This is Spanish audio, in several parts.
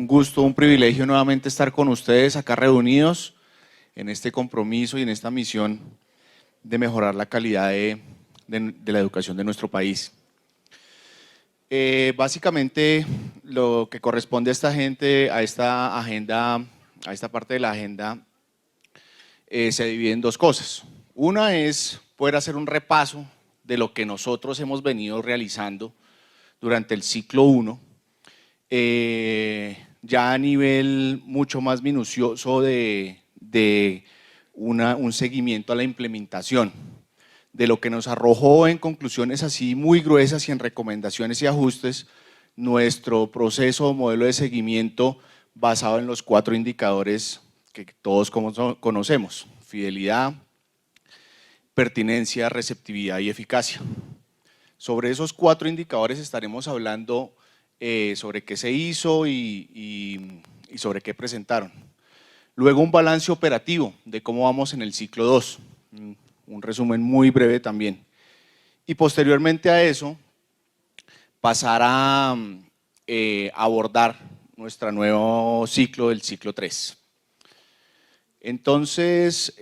gusto, un privilegio nuevamente estar con ustedes acá reunidos en este compromiso y en esta misión de mejorar la calidad de la educación de nuestro país. Básicamente lo que corresponde a esta gente, a esta agenda, a esta parte de la agenda, se divide en dos cosas. Una es poder hacer un repaso de lo que nosotros hemos venido realizando durante el ciclo 1, ya a nivel mucho más minucioso de un seguimiento a la implementación, de lo que nos arrojó en conclusiones así muy gruesas y en recomendaciones y ajustes, nuestro proceso o modelo de seguimiento basado en los 4 indicadores que todos conocemos: fidelidad, pertinencia, receptividad y eficacia. Sobre esos 4 indicadores estaremos hablando sobre qué se hizo y sobre qué presentaron. Luego un balance operativo de cómo vamos en el ciclo 2, un resumen muy breve también. Y posteriormente a eso, pasar a abordar nuestro nuevo ciclo, el ciclo 3. Entonces,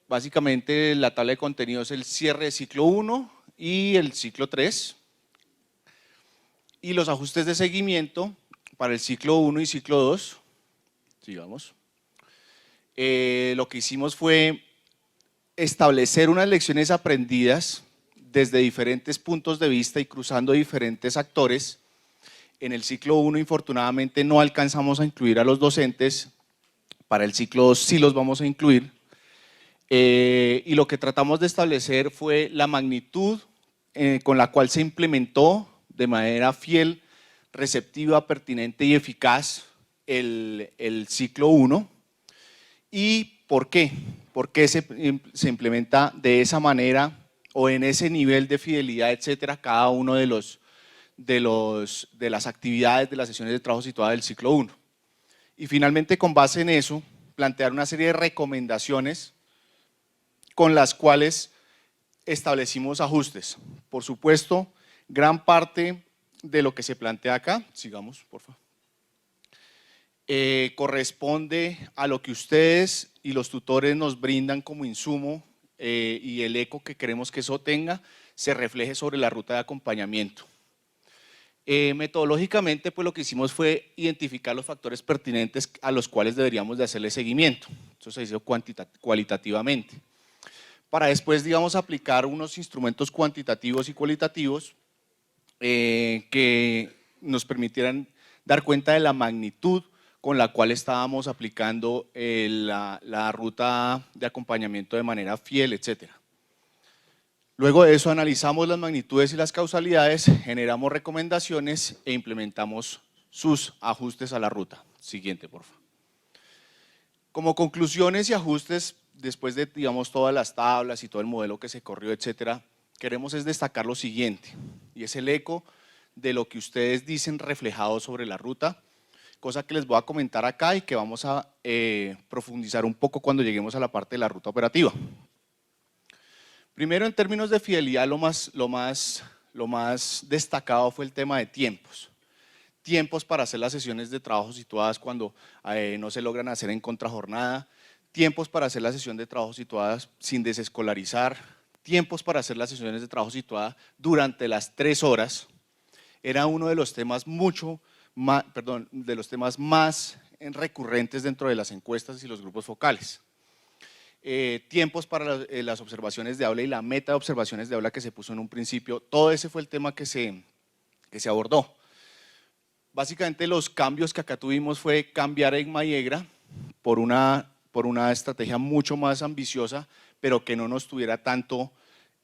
básicamente la tabla de contenido es el cierre de ciclo 1 y el ciclo 3. Y los ajustes de seguimiento para el ciclo 1 y ciclo 2, sigamos. Lo que hicimos fue establecer unas lecciones aprendidas desde diferentes puntos de vista y cruzando diferentes actores. En el ciclo 1, infortunadamente, no alcanzamos a incluir a los docentes. Para el ciclo 2 sí los vamos a incluir. Y lo que tratamos de establecer fue la magnitud con la cual se implementó de manera fiel, receptiva, pertinente y eficaz el ciclo 1. ¿Y por qué? ¿Por qué se implementa de esa manera o en ese nivel de fidelidad, etcétera, cada uno de las actividades de las sesiones de trabajo situadas del ciclo 1? Y finalmente, con base en eso, plantear una serie de recomendaciones con las cuales establecimos ajustes. Por supuesto, gran parte de lo que se plantea acá, sigamos por favor, corresponde a lo que ustedes y los tutores nos brindan como insumo y el eco que queremos que eso tenga se refleje sobre la ruta de acompañamiento. Metodológicamente, pues lo que hicimos fue identificar los factores pertinentes a los cuales deberíamos de hacerle seguimiento. Eso se hizo cualitativamente. Para después, digamos, aplicar unos instrumentos cuantitativos y cualitativos que nos permitieran dar cuenta de la magnitud con la cual estábamos aplicando la ruta de acompañamiento de manera fiel, etcétera. Luego de eso analizamos las magnitudes y las causalidades, generamos recomendaciones e implementamos sus ajustes a la ruta. Siguiente, por favor. Como conclusiones y ajustes, después de, digamos, todas las tablas y todo el modelo que se corrió, etcétera, queremos es destacar lo siguiente, y es el eco de lo que ustedes dicen reflejado sobre la ruta, cosa que les voy a comentar acá y que vamos a profundizar un poco cuando lleguemos a la parte de la ruta operativa. Primero, en términos de fidelidad, lo más destacado fue el tema de tiempos. Tiempos para hacer las sesiones de trabajo situadas cuando no se logran hacer en contrajornada, tiempos para hacer la sesión de trabajo situadas sin desescolarizar, tiempos para hacer las sesiones de trabajo situadas durante las 3 horas. Era uno de los temas más recurrentes dentro de las encuestas y los grupos focales. Tiempos para las observaciones de aula y la meta de observaciones de aula que se puso en un principio, todo ese fue el tema que se abordó. Básicamente los cambios que acá tuvimos fue cambiar EGMA y EGRA por una estrategia mucho más ambiciosa, pero que no nos tuviera tanto,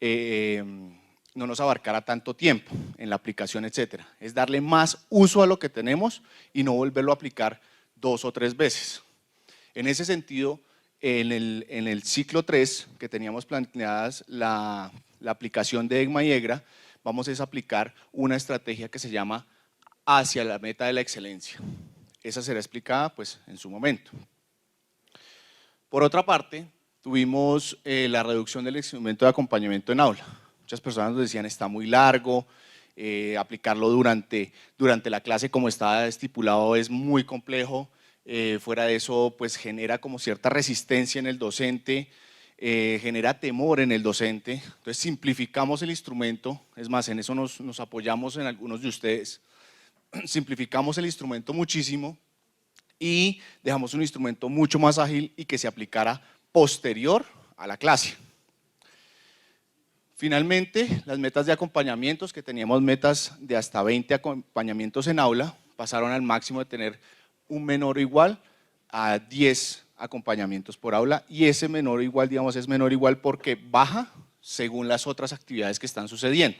no nos abarcara tanto tiempo en la aplicación, etcétera. Es darle más uso a lo que tenemos y no volverlo a aplicar 2 o 3 veces. En ese sentido, en el ciclo 3, que teníamos planteadas la aplicación de EGMA y EGRA, vamos a aplicar una estrategia que se llama hacia la meta de la excelencia. Esa será explicada pues en su momento. Por otra parte, tuvimos la reducción del instrumento de acompañamiento en aula. Muchas personas nos decían está muy largo, aplicarlo durante la clase como está estipulado es muy complejo. Fuera de eso, pues genera como cierta resistencia en el docente, genera temor en el docente. Entonces simplificamos el instrumento, es más, en eso nos apoyamos en algunos de ustedes. Simplificamos el instrumento muchísimo y dejamos un instrumento mucho más ágil y que se aplicara posterior a la clase. Finalmente, las metas de acompañamientos, que teníamos metas de hasta 20 acompañamientos en aula, pasaron al máximo de tener un menor o igual a 10 acompañamientos por aula, y ese menor o igual, digamos, es menor o igual porque baja según las otras actividades que están sucediendo,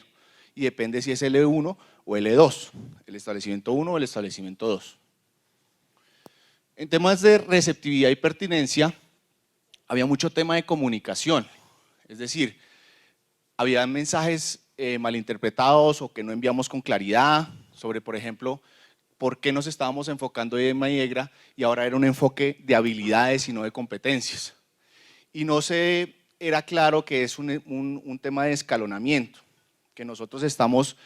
y depende si es L1 o L2, el establecimiento 1 o el establecimiento 2. En temas de receptividad y pertinencia, había mucho tema de comunicación, es decir, había mensajes malinterpretados o que no enviamos con claridad sobre, por ejemplo, por qué nos estábamos enfocando en EGMA y EGRA y ahora era un enfoque de habilidades y no de competencias. Y no se era claro que es un tema de escalonamiento, que nosotros estamos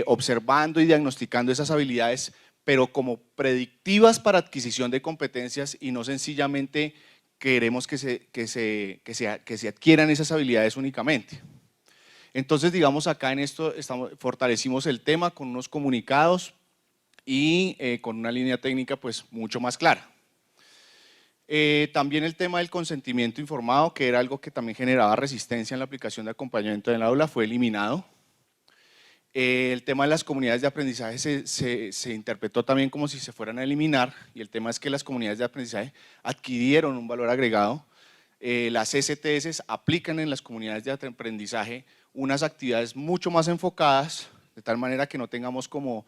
observando y diagnosticando esas habilidades, pero como predictivas para adquisición de competencias y no sencillamente queremos que se adquieran esas habilidades únicamente. Entonces, digamos, acá en esto fortalecimos el tema con unos comunicados y con una línea técnica pues mucho más clara. También el tema del consentimiento informado, que era algo que también generaba resistencia en la aplicación de acompañamiento en el aula, fue eliminado. El tema de las comunidades de aprendizaje se interpretó también como si se fueran a eliminar, y el tema es que las comunidades de aprendizaje adquirieron un valor agregado. Las STS aplican en las comunidades de aprendizaje unas actividades mucho más enfocadas, de tal manera que no tengamos como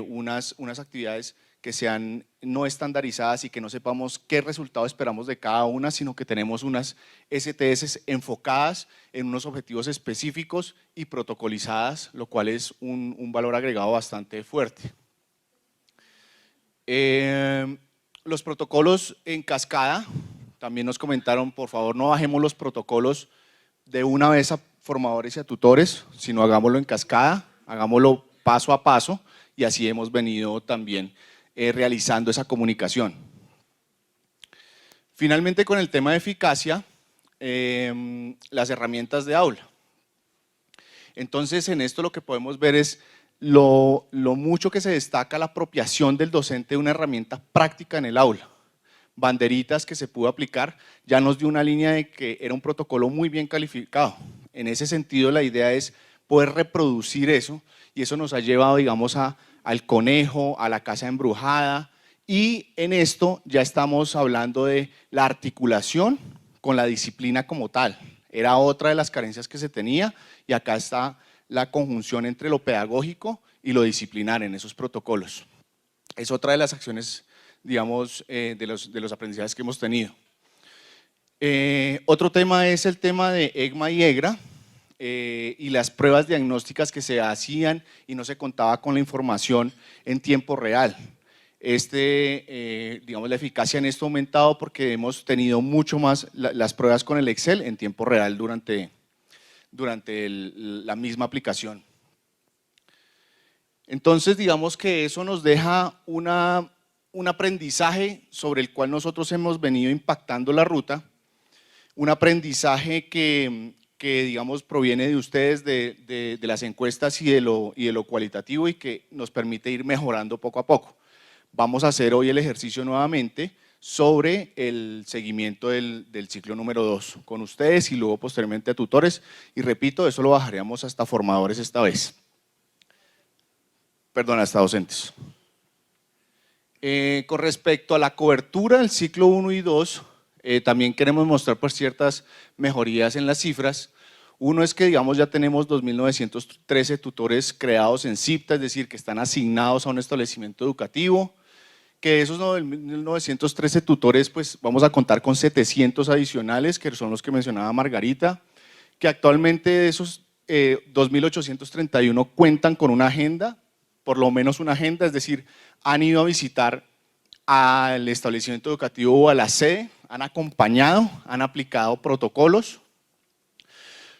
unas actividades que sean no estandarizadas y que no sepamos qué resultado esperamos de cada una, sino que tenemos unas STS enfocadas en unos objetivos específicos y protocolizadas, lo cual es un valor agregado bastante fuerte. Los protocolos en cascada, también nos comentaron, por favor no bajemos los protocolos de una vez a formadores y a tutores, sino hagámoslo en cascada, hagámoslo paso a paso, y así hemos venido también realizando esa comunicación. Finalmente, con el tema de eficacia, las herramientas de aula. Entonces, en esto lo que podemos ver es lo mucho que se destaca la apropiación del docente de una herramienta práctica en el aula. Banderitas que se pudo aplicar, ya nos dio una línea de que era un protocolo muy bien calificado. En ese sentido, la idea es poder reproducir eso, y eso nos ha llevado, digamos, al conejo, a la casa embrujada, y en esto ya estamos hablando de la articulación con la disciplina como tal. Era otra de las carencias que se tenía, y acá está la conjunción entre lo pedagógico y lo disciplinar en esos protocolos. Es otra de las acciones, digamos, de los aprendizajes que hemos tenido. Otro tema es el tema de EGMA y EGRA y las pruebas diagnósticas que se hacían y no se contaba con la información en tiempo real. Digamos, la eficacia en esto ha aumentado porque hemos tenido mucho más las pruebas con el Excel en tiempo real durante la misma aplicación. Entonces, digamos que eso nos deja un aprendizaje sobre el cual nosotros hemos venido impactando la ruta, un aprendizaje que digamos proviene de ustedes, de las encuestas y de lo cualitativo, y que nos permite ir mejorando poco a poco. Vamos a hacer hoy el ejercicio nuevamente sobre el seguimiento del ciclo número 2 con ustedes y luego posteriormente a tutores, y repito, eso lo bajaríamos hasta formadores esta vez. Perdón, hasta docentes. Con respecto a la cobertura del ciclo 1 y 2, también queremos mostrar pues ciertas mejorías en las cifras. Uno es que, digamos, ya tenemos 2.913 tutores creados en CIPTA, es decir, que están asignados a un establecimiento educativo, que de esos 913 tutores pues vamos a contar con 700 adicionales, que son los que mencionaba Margarita, que actualmente de esos 2.831 cuentan con una agenda, por lo menos una agenda, es decir, han ido a visitar al establecimiento educativo o a la sede, han acompañado, han aplicado protocolos.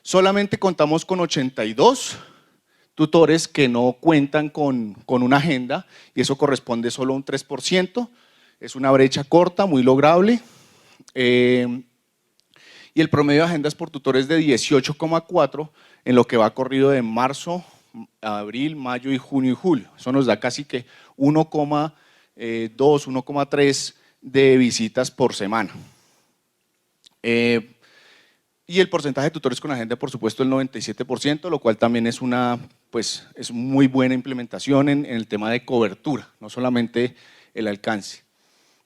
Solamente contamos con 82 tutores que no cuentan con una agenda y eso corresponde solo a un 3%, es una brecha corta, muy lograble. Y el promedio de agendas por tutores de 18,4 en lo que va corrido de marzo, abril, mayo y junio y julio. Eso nos da casi que 1,2, 1,3 de visitas por semana. Y el porcentaje de tutores con agenda, por supuesto, el 97%, lo cual también es es muy buena implementación en el tema de cobertura, no solamente el alcance.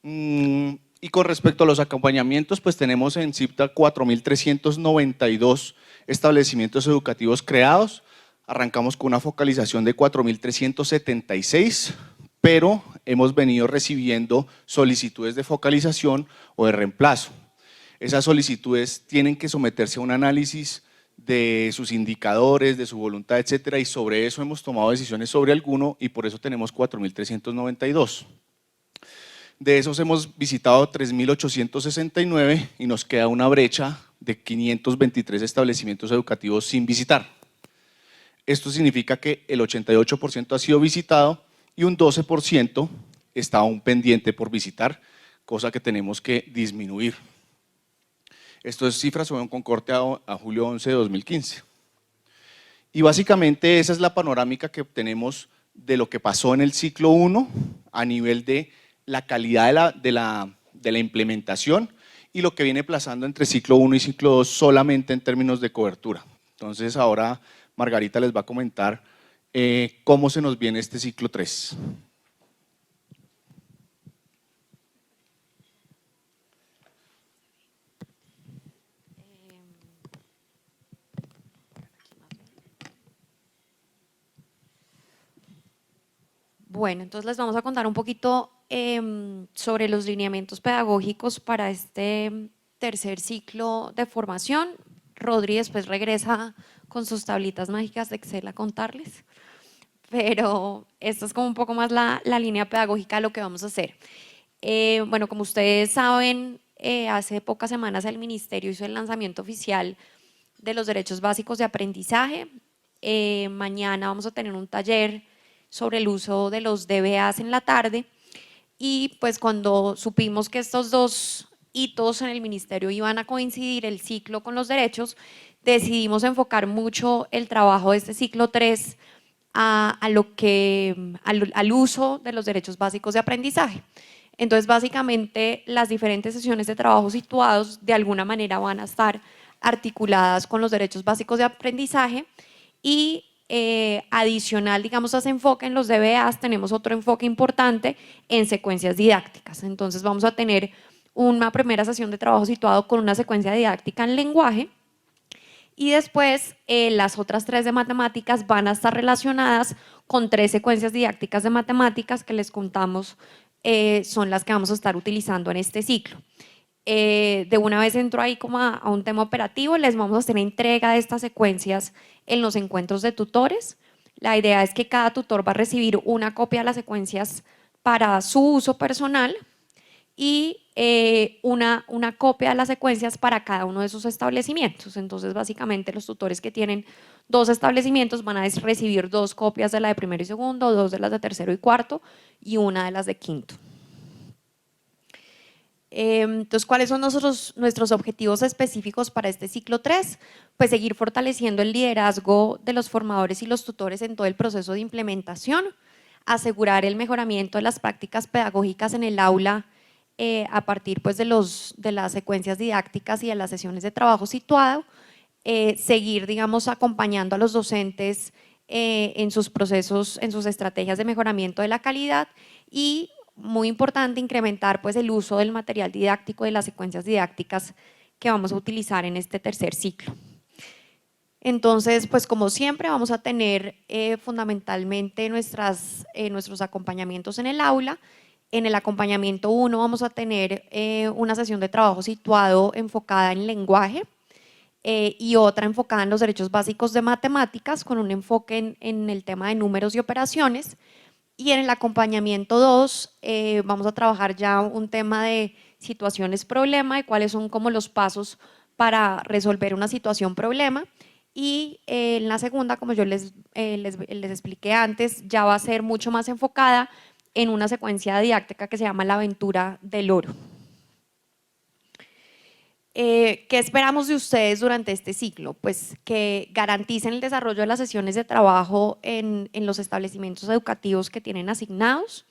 Y con respecto a los acompañamientos, pues tenemos en CIPTA 4.392 establecimientos educativos creados. Arrancamos con una focalización de 4.376, pero hemos venido recibiendo solicitudes de focalización o de reemplazo. Esas solicitudes tienen que someterse a un análisis de sus indicadores, de su voluntad, etcétera, y sobre eso hemos tomado decisiones sobre alguno y por eso tenemos 4.392. De esos hemos visitado 3.869 y nos queda una brecha de 523 establecimientos educativos sin visitar. Esto significa que el 88% ha sido visitado y un 12% está aún pendiente por visitar, cosa que tenemos que disminuir. Estas cifras son con corte a julio 11 de 2015. Y básicamente esa es la panorámica que obtenemos de lo que pasó en el ciclo 1 a nivel de la calidad de la implementación y lo que viene pasando entre ciclo 1 y ciclo 2 solamente en términos de cobertura. Entonces ahora Margarita les va a comentar cómo se nos viene este ciclo 3. Bueno, entonces les vamos a contar un poquito sobre los lineamientos pedagógicos para este tercer ciclo de formación. Rodri después regresa con sus tablitas mágicas de Excel a contarles, pero esto es como un poco más la línea pedagógica de lo que vamos a hacer. Bueno, como ustedes saben, hace pocas semanas el Ministerio hizo el lanzamiento oficial de los derechos básicos de aprendizaje. Mañana vamos a tener un taller sobre el uso de los DBAs en la tarde y pues cuando supimos que estos dos hitos en el ministerio iban a coincidir, el ciclo con los derechos, decidimos enfocar mucho el trabajo de este ciclo 3 al uso de los derechos básicos de aprendizaje. Entonces básicamente las diferentes sesiones de trabajo situados de alguna manera van a estar articuladas con los derechos básicos de aprendizaje y adicional, digamos, a ese enfoque en los DBAs, tenemos otro enfoque importante en secuencias didácticas. Entonces vamos a tener una primera sesión de trabajo situado con una secuencia didáctica en lenguaje y después las otras 3 de matemáticas van a estar relacionadas con 3 secuencias didácticas de matemáticas que les contamos son las que vamos a estar utilizando en este ciclo. De una vez entro ahí como a un tema operativo, les vamos a hacer entrega de estas secuencias en los encuentros de tutores. La idea es que cada tutor va a recibir una copia de las secuencias para su uso personal y una copia de las secuencias para cada uno de sus establecimientos. Entonces básicamente los tutores que tienen 2 establecimientos van a recibir 2 copias de la de primero y segundo, 2 de las de tercero y cuarto y una de las de quinto. Entonces, ¿cuáles son nuestros objetivos específicos para este ciclo 3? Pues seguir fortaleciendo el liderazgo de los formadores y los tutores en todo el proceso de implementación, asegurar el mejoramiento de las prácticas pedagógicas en el aula a partir pues, de las secuencias didácticas y de las sesiones de trabajo situado, seguir, digamos, acompañando a los docentes en sus procesos, en sus estrategias de mejoramiento de la calidad y muy importante incrementar pues el uso del material didáctico de las secuencias didácticas que vamos a utilizar en este tercer ciclo. Entonces, pues como siempre vamos a tener fundamentalmente nuestros acompañamientos en el aula. En el acompañamiento 1 vamos a tener una sesión de trabajo situado enfocada en lenguaje y otra enfocada en los derechos básicos de matemáticas con un enfoque en el tema de números y operaciones. Y en el acompañamiento 2 vamos a trabajar ya un tema de situaciones problema y cuáles son como los pasos para resolver una situación problema. y en la segunda, como yo les expliqué antes, ya va a ser mucho más enfocada en una secuencia didáctica que se llama La aventura del oro. ¿Qué esperamos de ustedes durante este ciclo? Pues que garanticen el desarrollo de las sesiones de trabajo en los establecimientos educativos que tienen asignados,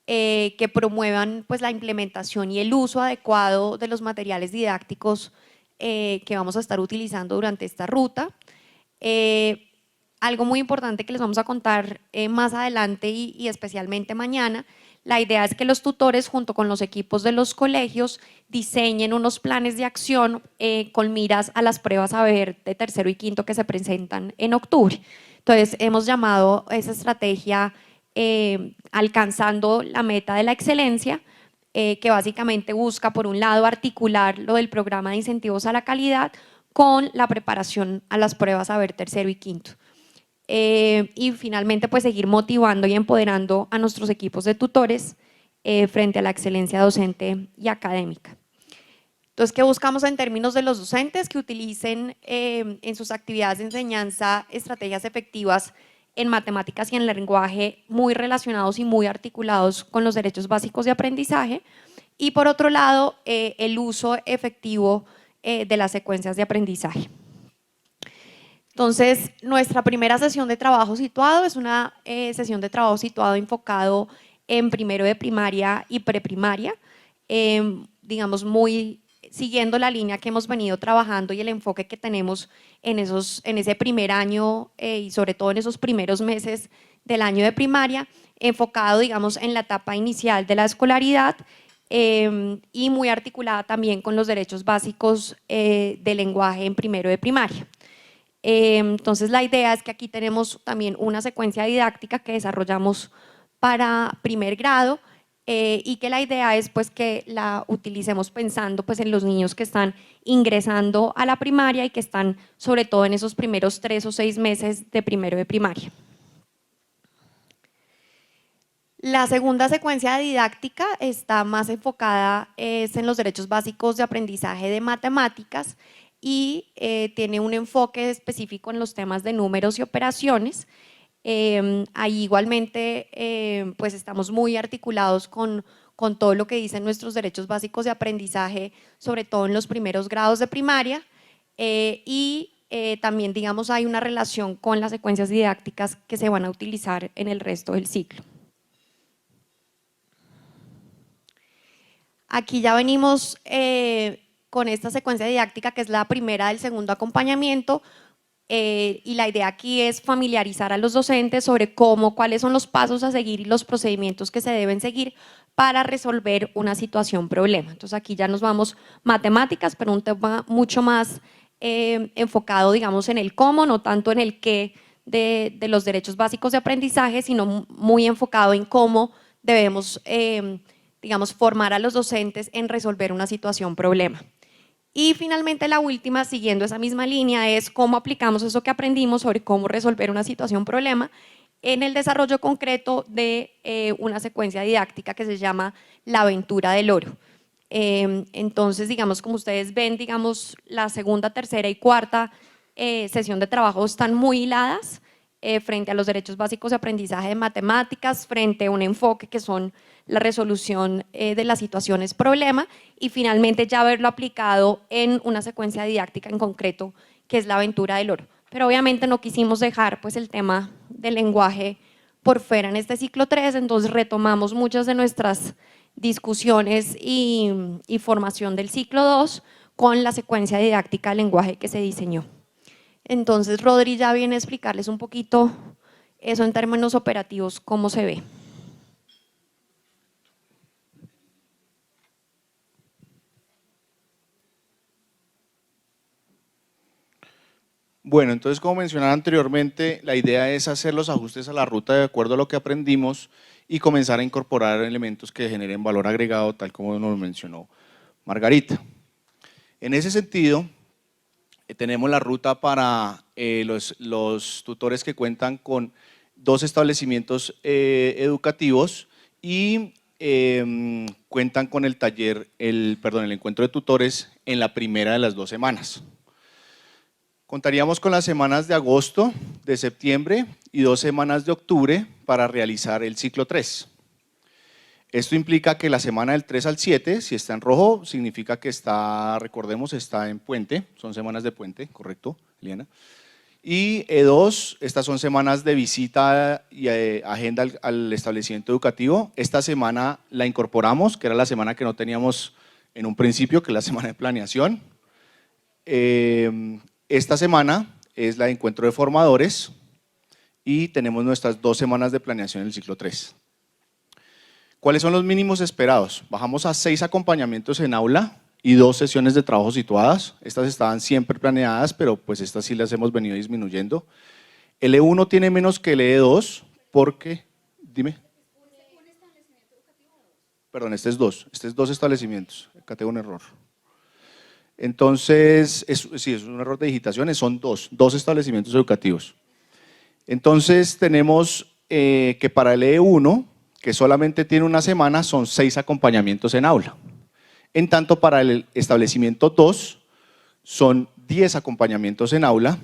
que promuevan pues, la implementación y el uso adecuado de los materiales didácticos que vamos a estar utilizando durante esta ruta. Algo muy importante que les vamos a contar más adelante y especialmente mañana, la idea es que los tutores junto con los equipos de los colegios diseñen unos planes de acción con miras a las pruebas saber de tercero y quinto que se presentan en octubre. Entonces hemos llamado esa estrategia alcanzando la meta de la excelencia, que básicamente busca por un lado articular lo del programa de incentivos a la calidad con la preparación a las pruebas saber tercero y quinto. Y finalmente pues seguir motivando y empoderando a nuestros equipos de tutores frente a la excelencia docente y académica. Entonces, ¿qué buscamos en términos de los docentes? Que utilicen en sus actividades de enseñanza estrategias efectivas en matemáticas y en lenguaje muy relacionados y muy articulados con los derechos básicos de aprendizaje, y por otro lado, el uso efectivo de las secuencias de aprendizaje. Entonces, nuestra primera sesión de trabajo situado es una sesión de trabajo situado enfocado en primero de primaria y preprimaria, digamos muy siguiendo la línea que hemos venido trabajando y el enfoque que tenemos en ese primer año y sobre todo en esos primeros meses del año de primaria, enfocado digamos en la etapa inicial de la escolaridad y muy articulada también con los derechos básicos del lenguaje en primero de primaria. Entonces la idea es que aquí tenemos también una secuencia didáctica que desarrollamos para primer grado y que la idea es pues que la utilicemos pensando pues en los niños que están ingresando a la primaria y que están sobre todo en esos primeros 3 o 6 meses de primero de primaria. La segunda secuencia didáctica está más enfocada en los derechos básicos de aprendizaje de matemáticas y tiene un enfoque específico en los temas de números y operaciones. Ahí igualmente pues estamos muy articulados con todo lo que dicen nuestros derechos básicos de aprendizaje, sobre todo en los primeros grados de primaria y también digamos hay una relación con las secuencias didácticas que se van a utilizar en el resto del ciclo. Aquí ya venimos con esta secuencia didáctica que es la primera del segundo acompañamiento y la idea aquí es familiarizar a los docentes sobre cuáles son los pasos a seguir y los procedimientos que se deben seguir para resolver una situación problema. Entonces aquí ya nos vamos matemáticas, pero un tema mucho más enfocado digamos en el cómo, no tanto en el qué de los derechos básicos de aprendizaje, sino muy enfocado en cómo debemos digamos, formar a los docentes en resolver una situación problema. Y finalmente la última, siguiendo esa misma línea, es cómo aplicamos eso que aprendimos sobre cómo resolver una situación problema en el desarrollo concreto de una secuencia didáctica que se llama La aventura del oro. Entonces, digamos, como ustedes ven, digamos, la segunda, tercera y cuarta sesión de trabajo están muy hiladas frente a los derechos básicos de aprendizaje de matemáticas, frente a un enfoque que son la resolución de las situaciones problema y finalmente ya haberlo aplicado en una secuencia didáctica en concreto que es la aventura del oro. Pero obviamente no quisimos dejar pues el tema del lenguaje por fuera en este ciclo 3, entonces retomamos muchas de nuestras discusiones y formación del ciclo 2 con la secuencia didáctica del lenguaje que se diseñó. Entonces Rodri ya viene a explicarles un poquito eso en términos operativos, cómo se ve. Bueno, entonces como mencionaba anteriormente, la idea es hacer los ajustes a la ruta de acuerdo a lo que aprendimos y comenzar a incorporar elementos que generen valor agregado, tal como nos mencionó Margarita. En ese sentido, tenemos la ruta para los tutores que cuentan con 2 establecimientos educativos y cuentan con el taller, el encuentro de tutores en la primera de las 2 semanas. Contaríamos con las semanas de agosto, de septiembre y 2 semanas de octubre para realizar el ciclo 3. Esto implica que la semana del 3 al 7, si está en rojo, significa que está, recordemos, está en puente, son semanas de puente, correcto, Eliana. Y E2, estas son semanas de visita y agenda al establecimiento educativo. Esta semana la incorporamos, que era la semana que no teníamos en un principio, que es la semana de planeación. Esta semana es la de encuentro de formadores y tenemos nuestras 2 semanas de planeación en el ciclo 3. ¿Cuáles son los mínimos esperados? Bajamos a 6 acompañamientos en aula y 2 sesiones de trabajo situadas. Estas estaban siempre planeadas, pero pues estas sí las hemos venido disminuyendo. El E1 tiene menos que el E2 porque, dime. Perdón, este es 2 establecimientos, acá tengo un error. Entonces, sí, es un error de digitación, son 2 establecimientos educativos. Entonces tenemos que para el E1, que solamente tiene una semana, son 6 acompañamientos en aula. En tanto, para el establecimiento 2 son 10 acompañamientos en aula,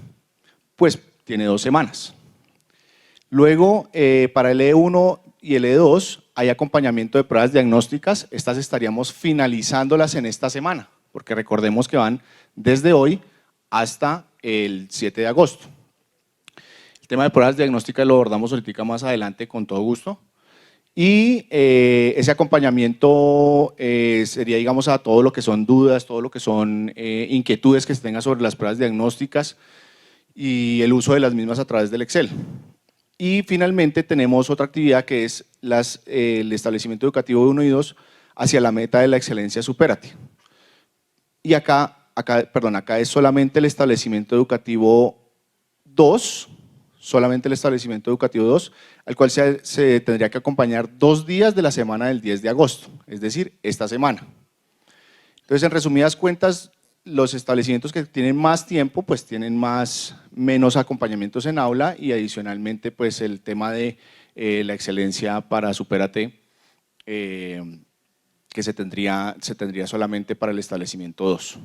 pues tiene 2 semanas. Luego, para el E1 y el E2 hay acompañamiento de pruebas diagnósticas, estas estaríamos finalizándolas en esta semana, porque recordemos que van desde hoy hasta el 7 de agosto. El tema de pruebas diagnósticas lo abordamos ahorita más adelante con todo gusto. Y ese acompañamiento sería, digamos, a todo lo que son dudas, todo lo que son inquietudes que se tengan sobre las pruebas diagnósticas y el uso de las mismas a través del Excel. Y finalmente tenemos otra actividad que es el establecimiento educativo 1 y 2 hacia la meta de la excelencia Supérate. Y acá es solamente el establecimiento educativo 2, solamente el establecimiento educativo 2, al cual se tendría que acompañar 2 días de la semana del 10 de agosto, es decir, esta semana. Entonces, en resumidas cuentas, los establecimientos que tienen más tiempo, pues tienen menos acompañamientos en aula y adicionalmente, pues el tema de la excelencia para Supérate, que se tendría solamente para el establecimiento 2.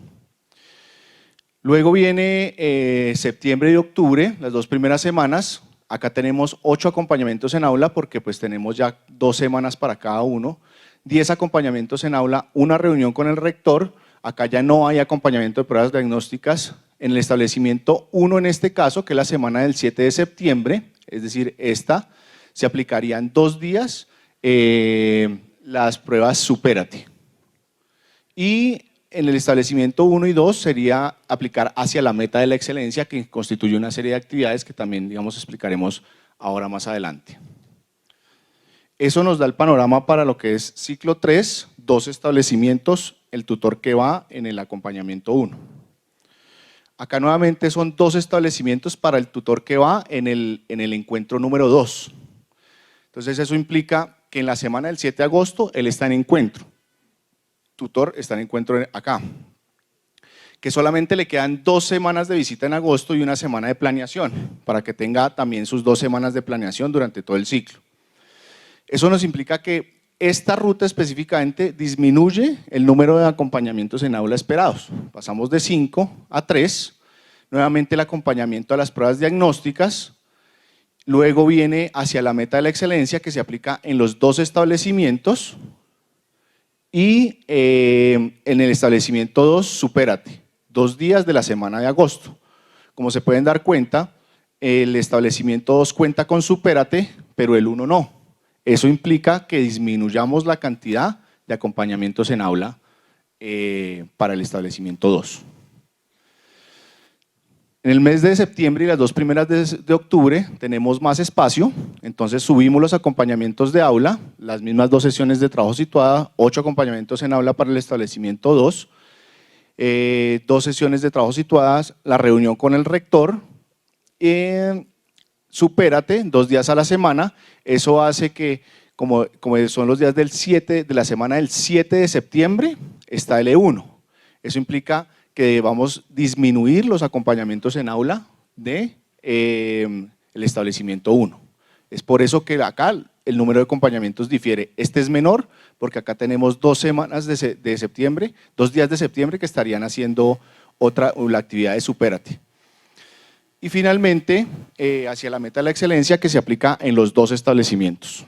Luego viene septiembre y octubre, las 2 primeras semanas. Acá tenemos 8 acompañamientos en aula porque pues tenemos ya 2 semanas para cada uno, 10 acompañamientos en aula, una reunión con el rector. Acá ya no hay acompañamiento de pruebas diagnósticas. En el establecimiento 1 en este caso, que es la semana del 7 de septiembre, es decir, esta, se aplicarían 2 días las pruebas Supérate. Y en el establecimiento 1 y 2 sería aplicar hacia la meta de la excelencia, que constituye una serie de actividades que también, digamos, explicaremos ahora más adelante. Eso nos da el panorama para lo que es ciclo 3, 2 establecimientos, el tutor que va en el acompañamiento 1. Acá nuevamente son 2 establecimientos para el tutor que va en el encuentro número 2. Entonces eso implica que en la semana del 7 de agosto él está en encuentro. Tutor está en encuentro acá, que solamente le quedan 2 semanas de visita en agosto y una semana de planeación, para que tenga también sus 2 semanas de planeación durante todo el ciclo. Eso nos implica que esta ruta específicamente disminuye el número de acompañamientos en aula esperados. Pasamos de 5 a 3, nuevamente el acompañamiento a las pruebas diagnósticas, luego viene hacia la meta de la excelencia que se aplica en los 2 establecimientos, y en el establecimiento 2, Supérate, 2 días de la semana de agosto. Como se pueden dar cuenta, el establecimiento 2 cuenta con Supérate, pero el 1 no. Eso implica que disminuyamos la cantidad de acompañamientos en aula para el establecimiento 2. En el mes de septiembre y las 2 primeras de octubre tenemos más espacio, entonces subimos los acompañamientos de aula, las mismas 2 sesiones de trabajo situada, 8 acompañamientos en aula para el establecimiento 2, 2 sesiones de trabajo situadas, la reunión con el rector, Supérate, 2 días a la semana. Eso hace que, como son los días del 7, de la semana del 7 de septiembre, está el E1. Eso implica que debamos disminuir los acompañamientos en aula del establecimiento 1. Es por eso que acá el número de acompañamientos difiere. Este es menor porque acá tenemos 2 semanas de septiembre, 2 días de septiembre que estarían haciendo la actividad de Supérate. Y finalmente, hacia la meta de la excelencia que se aplica en los 2 establecimientos.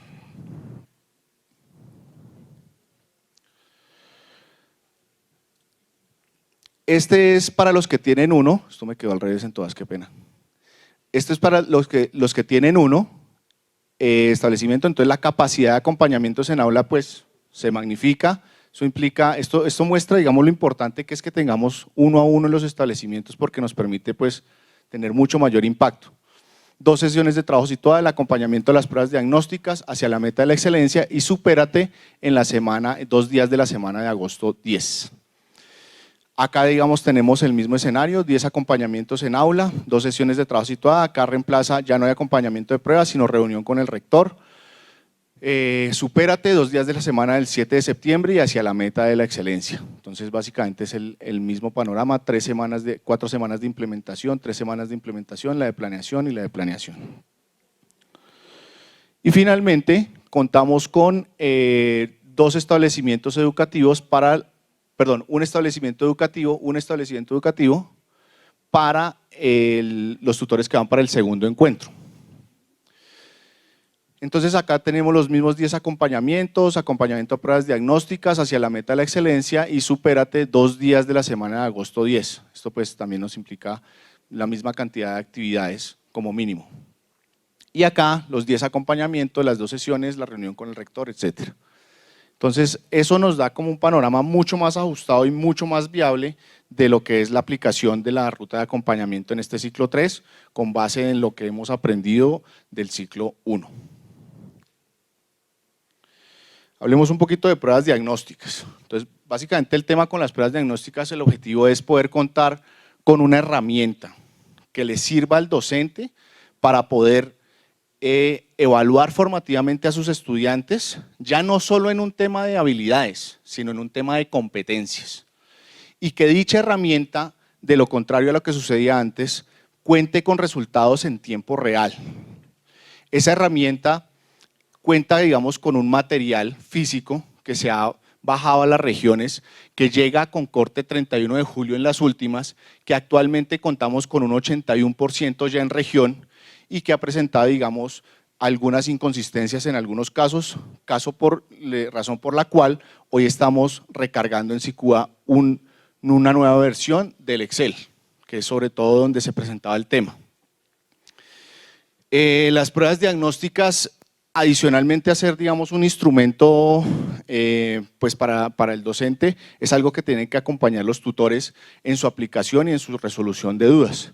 Este es para los que tienen 1, esto me quedó al revés en todas, qué pena. Este es para los que tienen 1 establecimiento, entonces la capacidad de acompañamientos en aula pues se magnifica. Eso implica, esto muestra, digamos, lo importante que es que tengamos 1 a 1 en los establecimientos porque nos permite pues tener mucho mayor impacto. 2 sesiones de trabajo situada, el acompañamiento de las pruebas diagnósticas hacia la meta de la excelencia y supérate en la semana, 2 días de la semana de agosto 10. Acá, digamos, tenemos el mismo escenario, 10 acompañamientos en aula, 2 sesiones de trabajo situada, acá reemplaza, ya no hay acompañamiento de pruebas, sino reunión con el rector. Supérate, 2 días de la semana del 7 de septiembre y hacia la meta de la excelencia. Entonces, básicamente es el mismo panorama, 4 semanas de implementación, 3 semanas de implementación, la de planeación y la de planeación. Y finalmente, contamos con 2 establecimientos educativos un establecimiento educativo para los tutores que van para el segundo encuentro. Entonces acá tenemos los mismos 10 acompañamientos, acompañamiento a pruebas diagnósticas hacia la meta de la excelencia y supérate 2 días de la semana de agosto 10. Esto pues también nos implica la misma cantidad de actividades como mínimo. Y acá los 10 acompañamientos, las 2 sesiones, la reunión con el rector, etcétera. Entonces, eso nos da como un panorama mucho más ajustado y mucho más viable de lo que es la aplicación de la ruta de acompañamiento en este ciclo 3, con base en lo que hemos aprendido del ciclo 1. Hablemos un poquito de pruebas diagnósticas. Entonces, básicamente el tema con las pruebas diagnósticas, el objetivo es poder contar con una herramienta que le sirva al docente para poder evaluar formativamente a sus estudiantes, ya no solo en un tema de habilidades, sino en un tema de competencias. Y que dicha herramienta, de lo contrario a lo que sucedía antes, cuente con resultados en tiempo real. Esa herramienta cuenta, digamos, con un material físico que se ha bajado a las regiones, que llega con corte 31 de julio en las últimas, que actualmente contamos con un 81% ya en región, y que ha presentado, digamos, algunas inconsistencias en algunos casos, razón por la cual hoy estamos recargando en SICUA una nueva versión del Excel, que es sobre todo donde se presentaba el tema. Las pruebas diagnósticas, adicionalmente a ser, digamos, un instrumento pues para el docente, es algo que tienen que acompañar los tutores en su aplicación y en su resolución de dudas.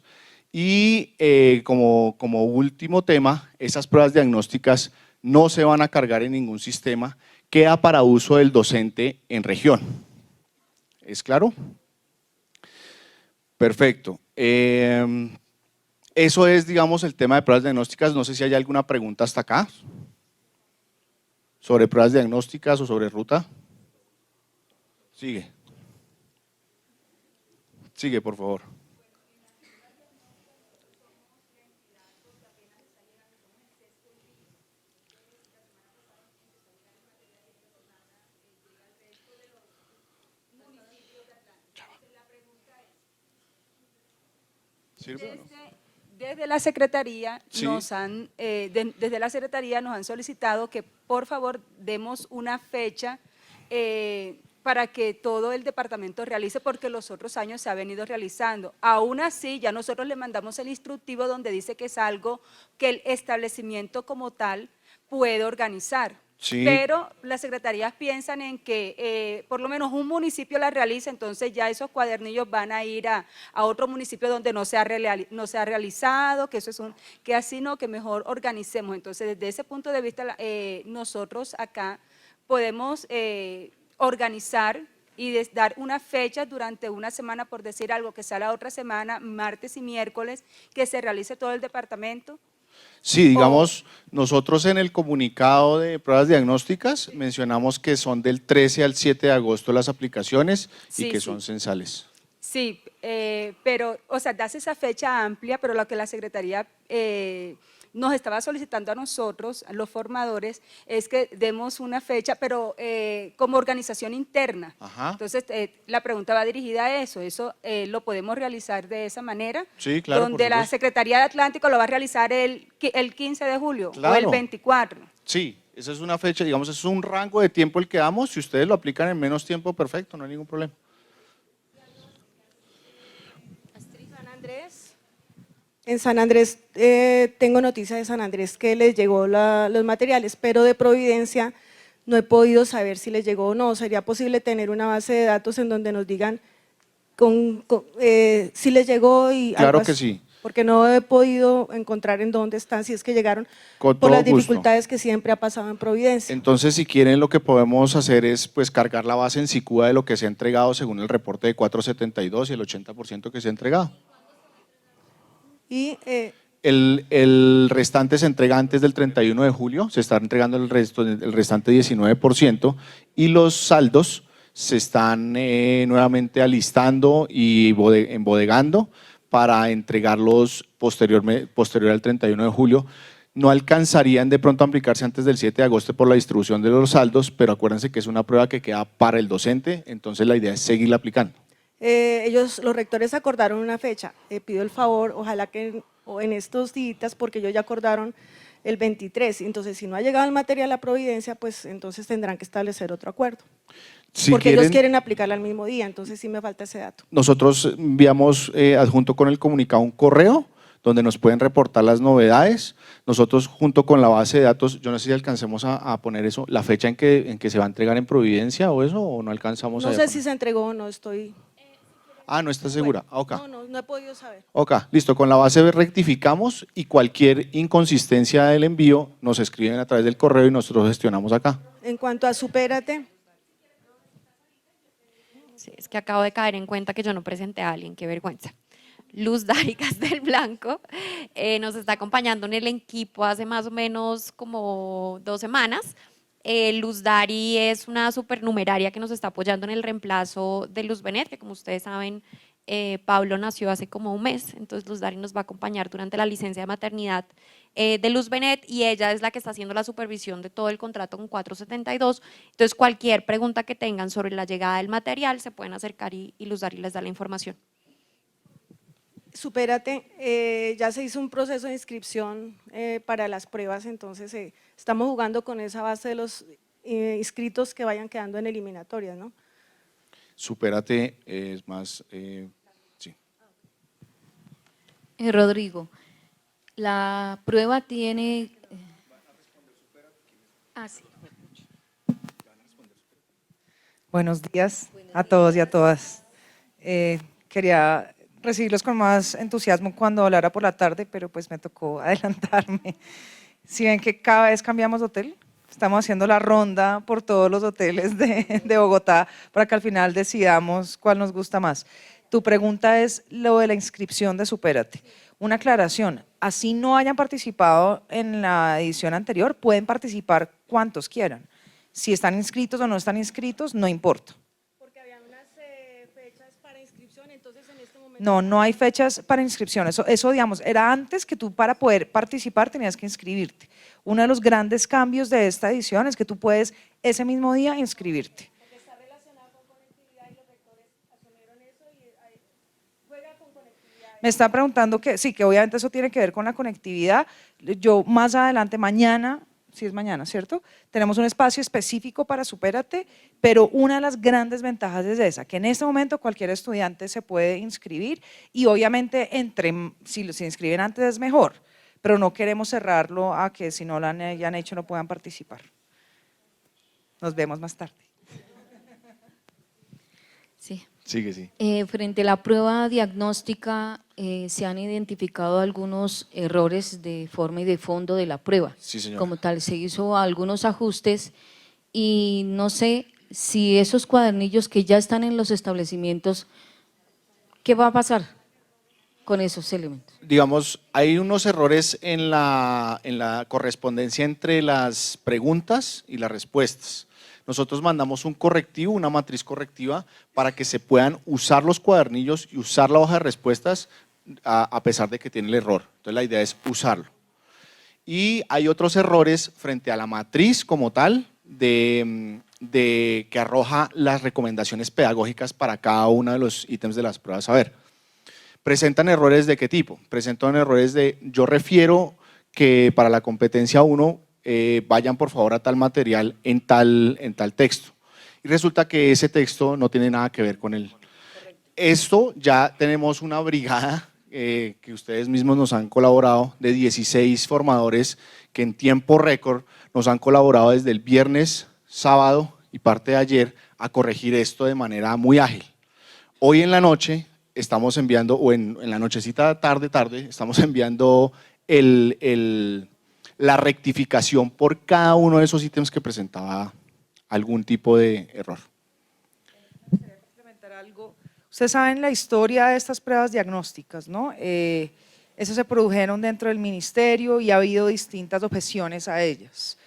Y como último tema, esas pruebas diagnósticas no se van a cargar en ningún sistema, queda para uso del docente en región. ¿Es claro? Perfecto. Eso es, digamos, el tema de pruebas diagnósticas. No sé si hay alguna pregunta hasta acá sobre pruebas diagnósticas o sobre ruta. Sigue. Sigue, por favor. Desde la Secretaría, Sí. desde la Secretaría nos han solicitado que por favor demos una fecha para que todo el departamento realice, porque los otros años se ha venido realizando. Aún así, ya nosotros le mandamos el instructivo donde dice que es algo que el establecimiento como tal puede organizar. Sí. Pero las secretarías piensan en que por lo menos un municipio la realiza, entonces ya esos cuadernillos van a ir a otro municipio donde no se ha realizado, que eso es que así no, que mejor organicemos. Entonces, desde ese punto de vista, nosotros acá podemos organizar y dar una fecha durante una semana, por decir algo, que sea la otra semana, martes y miércoles, que se realice todo el departamento. Sí, digamos, nosotros en el comunicado de pruebas diagnósticas mencionamos que son del 13 al 7 de agosto las aplicaciones y que son censales. Sí, pero, o sea, das esa fecha amplia, pero lo que la Secretaría nos estaba solicitando a nosotros, a los formadores, es que demos una fecha, pero como organización interna. Ajá. Entonces, la pregunta va dirigida a eso lo podemos realizar de esa manera, Sí, claro, por donde la supuesto. Secretaría de Atlántico lo va a realizar el 15 de julio o el Claro. 24. Sí, esa es una fecha, digamos, es un rango de tiempo el que damos. Si ustedes lo aplican en menos tiempo, perfecto, no hay ningún problema. San Andrés. En San Andrés, tengo noticia de San Andrés que les llegó los materiales, pero de Providencia no he podido saber si les llegó o no. ¿Sería posible tener una base de datos en donde nos digan si les llegó y Claro algo que así? sí. Porque no he podido encontrar en dónde están, si es que llegaron, Con por todo las gusto. dificultades que siempre ha pasado en Providencia. Entonces, si quieren, lo que podemos hacer es pues cargar la base en SICUDA de lo que se ha entregado según el reporte de 472 y el 80% que se ha entregado. Y El restante se entrega antes del 31 de julio, se está entregando el restante 19% y los saldos se están nuevamente alistando y embodegando para entregarlos posterior al 31 de julio. No alcanzarían de pronto a aplicarse antes del 7 de agosto por la distribución de los saldos, pero acuérdense que es una prueba que queda para el docente, entonces la idea es seguirla aplicando. los rectores acordaron una fecha. Pido el favor, ojalá que en estos días, porque ellos ya acordaron el 23, entonces si no ha llegado el material a Providencia, pues entonces tendrán que establecer otro acuerdo. Si Porque ellos quieren aplicarla al mismo día, entonces sí me falta ese dato. Nosotros enviamos adjunto con el comunicado un correo donde nos pueden reportar las novedades. Nosotros junto con la base de datos, yo no sé si alcancemos a poner eso, la fecha en que se va a entregar en Providencia o eso, o no alcanzamos No a sé si se entregó o no, estoy… Ah, no está segura. Bueno, Ok. no he podido saber. Ok, listo. Con la base rectificamos y cualquier inconsistencia del envío nos escriben a través del correo y nosotros gestionamos acá. En cuanto a Supérate, Sí, es que acabo de caer en cuenta que yo no presenté a alguien, qué vergüenza. Luz Dari del Blanco nos está acompañando en el equipo hace más o menos como 2 semanas. Luz Dari es una supernumeraria que nos está apoyando en el reemplazo de Luz Benet, que como ustedes saben, Pablo nació hace como un mes, entonces Luz Dari nos va a acompañar durante la licencia de maternidad de Luz Benet y ella es la que está haciendo la supervisión de todo el contrato con 472. Entonces cualquier pregunta que tengan sobre la llegada del material se pueden acercar y Luz Dari les da la información. Supérate, ya se hizo un proceso de inscripción para las pruebas, entonces estamos jugando con esa base de los inscritos que vayan quedando en eliminatorias, ¿no? Supérate es más, sí. Rodrigo, la prueba tiene… sí. Buenos días a todos y a todas. Quería recibirlos con más entusiasmo cuando hablara por la tarde, pero pues me tocó adelantarme. Si ven que cada vez cambiamos de hotel, estamos haciendo la ronda por todos los hoteles de Bogotá para que al final decidamos cuál nos gusta más. Tu pregunta es lo de la inscripción de Supérate. Una aclaración, así no hayan participado en la edición anterior, pueden participar cuantos quieran. Si están inscritos o no están inscritos, no importa. Porque había unas fechas para inscripción, entonces en este momento… No hay fechas para inscripción, eso digamos, era antes que tú para poder participar tenías que inscribirte. Uno de los grandes cambios de esta edición es que tú puedes ese mismo día inscribirte. Porque está relacionado con conectividad y los rectores asumieron eso y juega con conectividad. Me está preguntando que sí, que obviamente eso tiene que ver con la conectividad. Yo más adelante, mañana, sí es mañana, ¿cierto? Tenemos un espacio específico para Supérate, pero una de las grandes ventajas es esa, que en este momento cualquier estudiante se puede inscribir y obviamente si se inscriben antes es mejor, pero no queremos cerrarlo a que si no lo hayan hecho no puedan participar. Nos vemos más tarde. Sí. Sigue, sí. Frente a la prueba diagnóstica, se han identificado algunos errores de forma y de fondo de la prueba. Sí, señora. Como tal, se hizo algunos ajustes y no sé si esos cuadernillos que ya están en los establecimientos, ¿qué va a pasar con esos elementos? Digamos, hay unos errores en la correspondencia entre las preguntas y las respuestas. Nosotros mandamos un correctivo, una matriz correctiva, para que se puedan usar los cuadernillos y usar la hoja de respuestas a pesar de que tiene el error. Entonces la idea es usarlo. Y hay otros errores frente a la matriz como tal que arroja las recomendaciones pedagógicas para cada uno de los ítems de las pruebas. A ver, ¿presentan errores de qué tipo? Presentan errores de, yo refiero que para la competencia 1 vayan por favor a tal material en tal texto. Y resulta que ese texto no tiene nada que ver con él. Esto ya tenemos una brigada que ustedes mismos nos han colaborado de 16 formadores que en tiempo récord nos han colaborado desde el viernes, sábado y parte de ayer a corregir esto de manera muy ágil. Hoy en la noche estamos enviando, o en la nochecita tarde, estamos enviando la rectificación por cada uno de esos ítems que presentaba algún tipo de error. Complementar algo. Ustedes saben la historia de estas pruebas diagnósticas, ¿no? Esas se produjeron dentro del ministerio y ha habido distintas objeciones a ellas.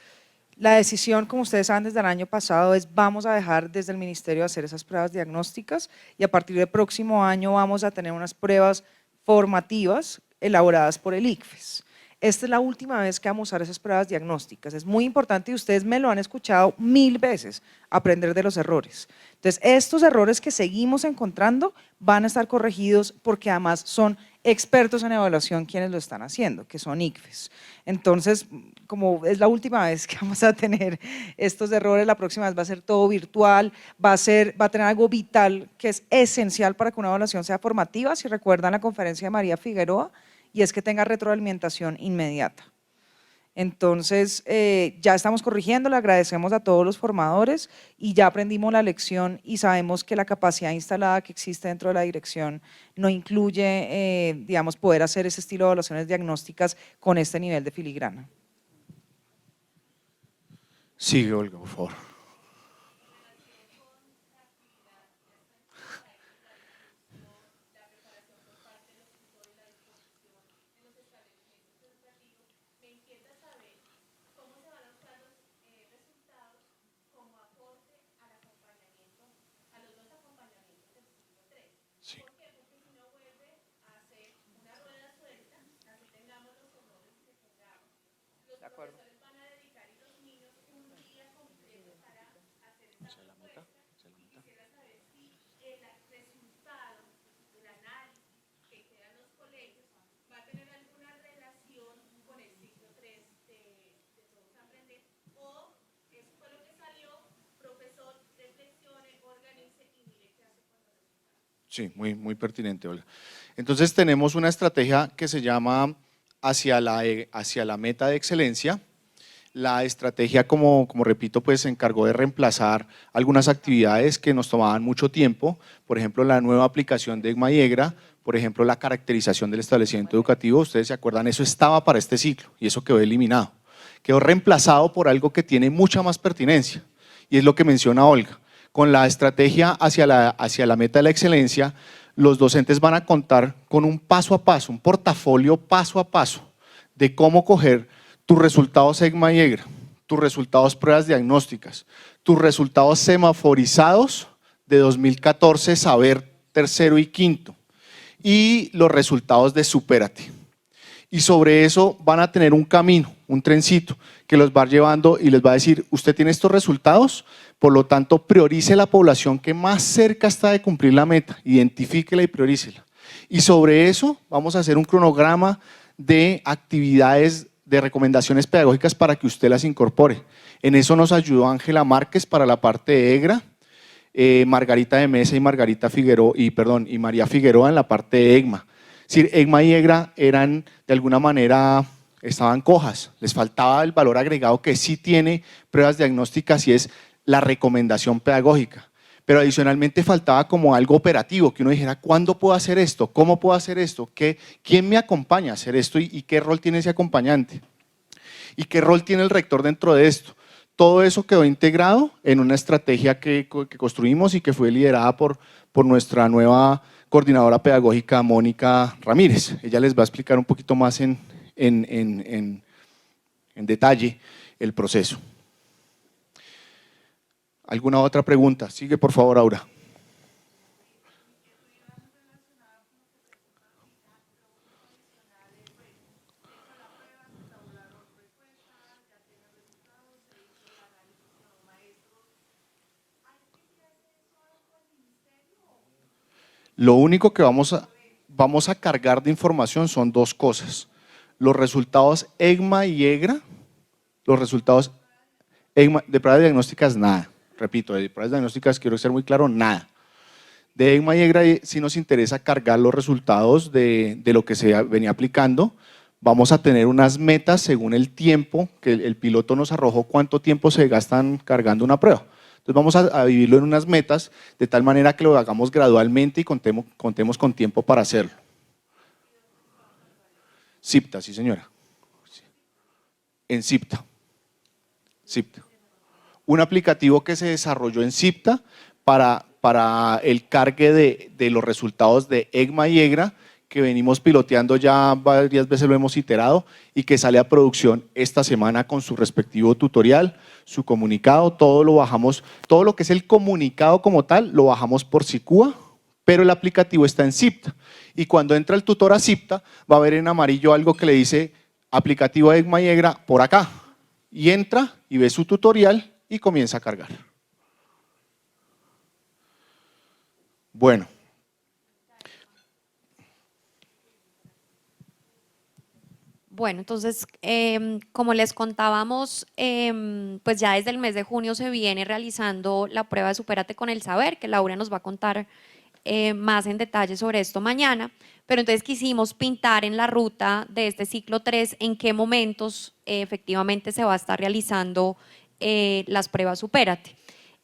La decisión, como ustedes saben, desde el año pasado es vamos a dejar desde el ministerio de hacer esas pruebas diagnósticas y a partir del próximo año vamos a tener unas pruebas formativas elaboradas por el ICFES. Esta es la última vez que vamos a usar esas pruebas diagnósticas. Es muy importante y ustedes me lo han escuchado 1000 veces, aprender de los errores. Entonces, estos errores que seguimos encontrando van a estar corregidos porque además son expertos en evaluación quienes lo están haciendo, que son ICFES. Entonces, como es la última vez que vamos a tener estos errores, la próxima vez va a ser todo virtual, va a tener algo vital que es esencial para que una evaluación sea formativa, si recuerdan la conferencia de María Figueroa, y es que tenga retroalimentación inmediata. Entonces, ya estamos corrigiendo, le agradecemos a todos los formadores y ya aprendimos la lección y sabemos que la capacidad instalada que existe dentro de la dirección no incluye, digamos, poder hacer ese estilo de evaluaciones diagnósticas con este nivel de filigrana. Sigue, Olga, por favor. Sí, muy pertinente, Olga. Entonces tenemos una estrategia que se llama hacia la meta de excelencia. La estrategia, como repito, pues se encargó de reemplazar algunas actividades que nos tomaban mucho tiempo, por ejemplo, la nueva aplicación de EGMA y EGRA, por ejemplo, la caracterización del establecimiento educativo. Ustedes se acuerdan, eso estaba para este ciclo y eso quedó eliminado. Quedó reemplazado por algo que tiene mucha más pertinencia y es lo que menciona Olga. Con la estrategia hacia la meta de la excelencia, los docentes van a contar con un paso a paso, un portafolio paso a paso de cómo coger tus resultados EGMA y EGRA, tus resultados pruebas diagnósticas, tus resultados semaforizados de 2014, saber tercero y quinto, y los resultados de Supérate. Y sobre eso van a tener un camino, un trencito, que los va llevando y les va a decir, usted tiene estos resultados, por lo tanto priorice la población que más cerca está de cumplir la meta, identifíquela y priorícela. Y sobre eso vamos a hacer un cronograma de actividades, de recomendaciones pedagógicas para que usted las incorpore. En eso nos ayudó Ángela Márquez para la parte de EGRA, Margarita de Mesa y María Figueroa en la parte de EGMA. Es decir, EGMA y EGRA eran de alguna manera, estaban cojas, les faltaba el valor agregado que sí tiene pruebas diagnósticas y es la recomendación pedagógica. Pero adicionalmente faltaba como algo operativo, que uno dijera, ¿cuándo puedo hacer esto? ¿Cómo puedo hacer esto? ¿Quién me acompaña a hacer esto y qué rol tiene ese acompañante? ¿Y qué rol tiene el rector dentro de esto? Todo eso quedó integrado en una estrategia que construimos y que fue liderada por nuestra nueva coordinadora pedagógica, Mónica Ramírez. Ella les va a explicar un poquito más en detalle el proceso. ¿Alguna otra pregunta? Sigue, por favor, Aura. Lo único que vamos a cargar de información son dos cosas. Los resultados EGMA y EGRA, los resultados EGMA, de pruebas diagnósticas nada, repito, de pruebas diagnósticas quiero ser muy claro, nada. De EGMA y EGRA sí nos interesa cargar los resultados de lo que se venía aplicando. Vamos a tener unas metas según el tiempo que el piloto nos arrojó, cuánto tiempo se gastan cargando una prueba. Entonces vamos a dividirlo en unas metas de tal manera que lo hagamos gradualmente y contemos con tiempo para hacerlo. CIPTA, sí señora. En CIPTA. CIPTA. Un aplicativo que se desarrolló en CIPTA para el cargue de los resultados de EGMA y EGRA, que venimos piloteando ya varias veces, lo hemos iterado, y que sale a producción esta semana con su respectivo tutorial, su comunicado, todo lo bajamos, todo lo que es el comunicado como tal, lo bajamos por SICUA, pero el aplicativo está en CIPTA. Y cuando entra el tutor a CIPTA, va a ver en amarillo algo que le dice aplicativo EGMA y EGRA por acá. Y entra y ve su tutorial y comienza a cargar. Bueno. Bueno, entonces, como les contábamos, pues ya desde el mes de junio se viene realizando la prueba de Supérate con el Saber, que Laura nos va a contar más en detalle sobre esto mañana, pero entonces quisimos pintar en la ruta de este ciclo 3 en qué momentos efectivamente se va a estar realizando las pruebas Supérate.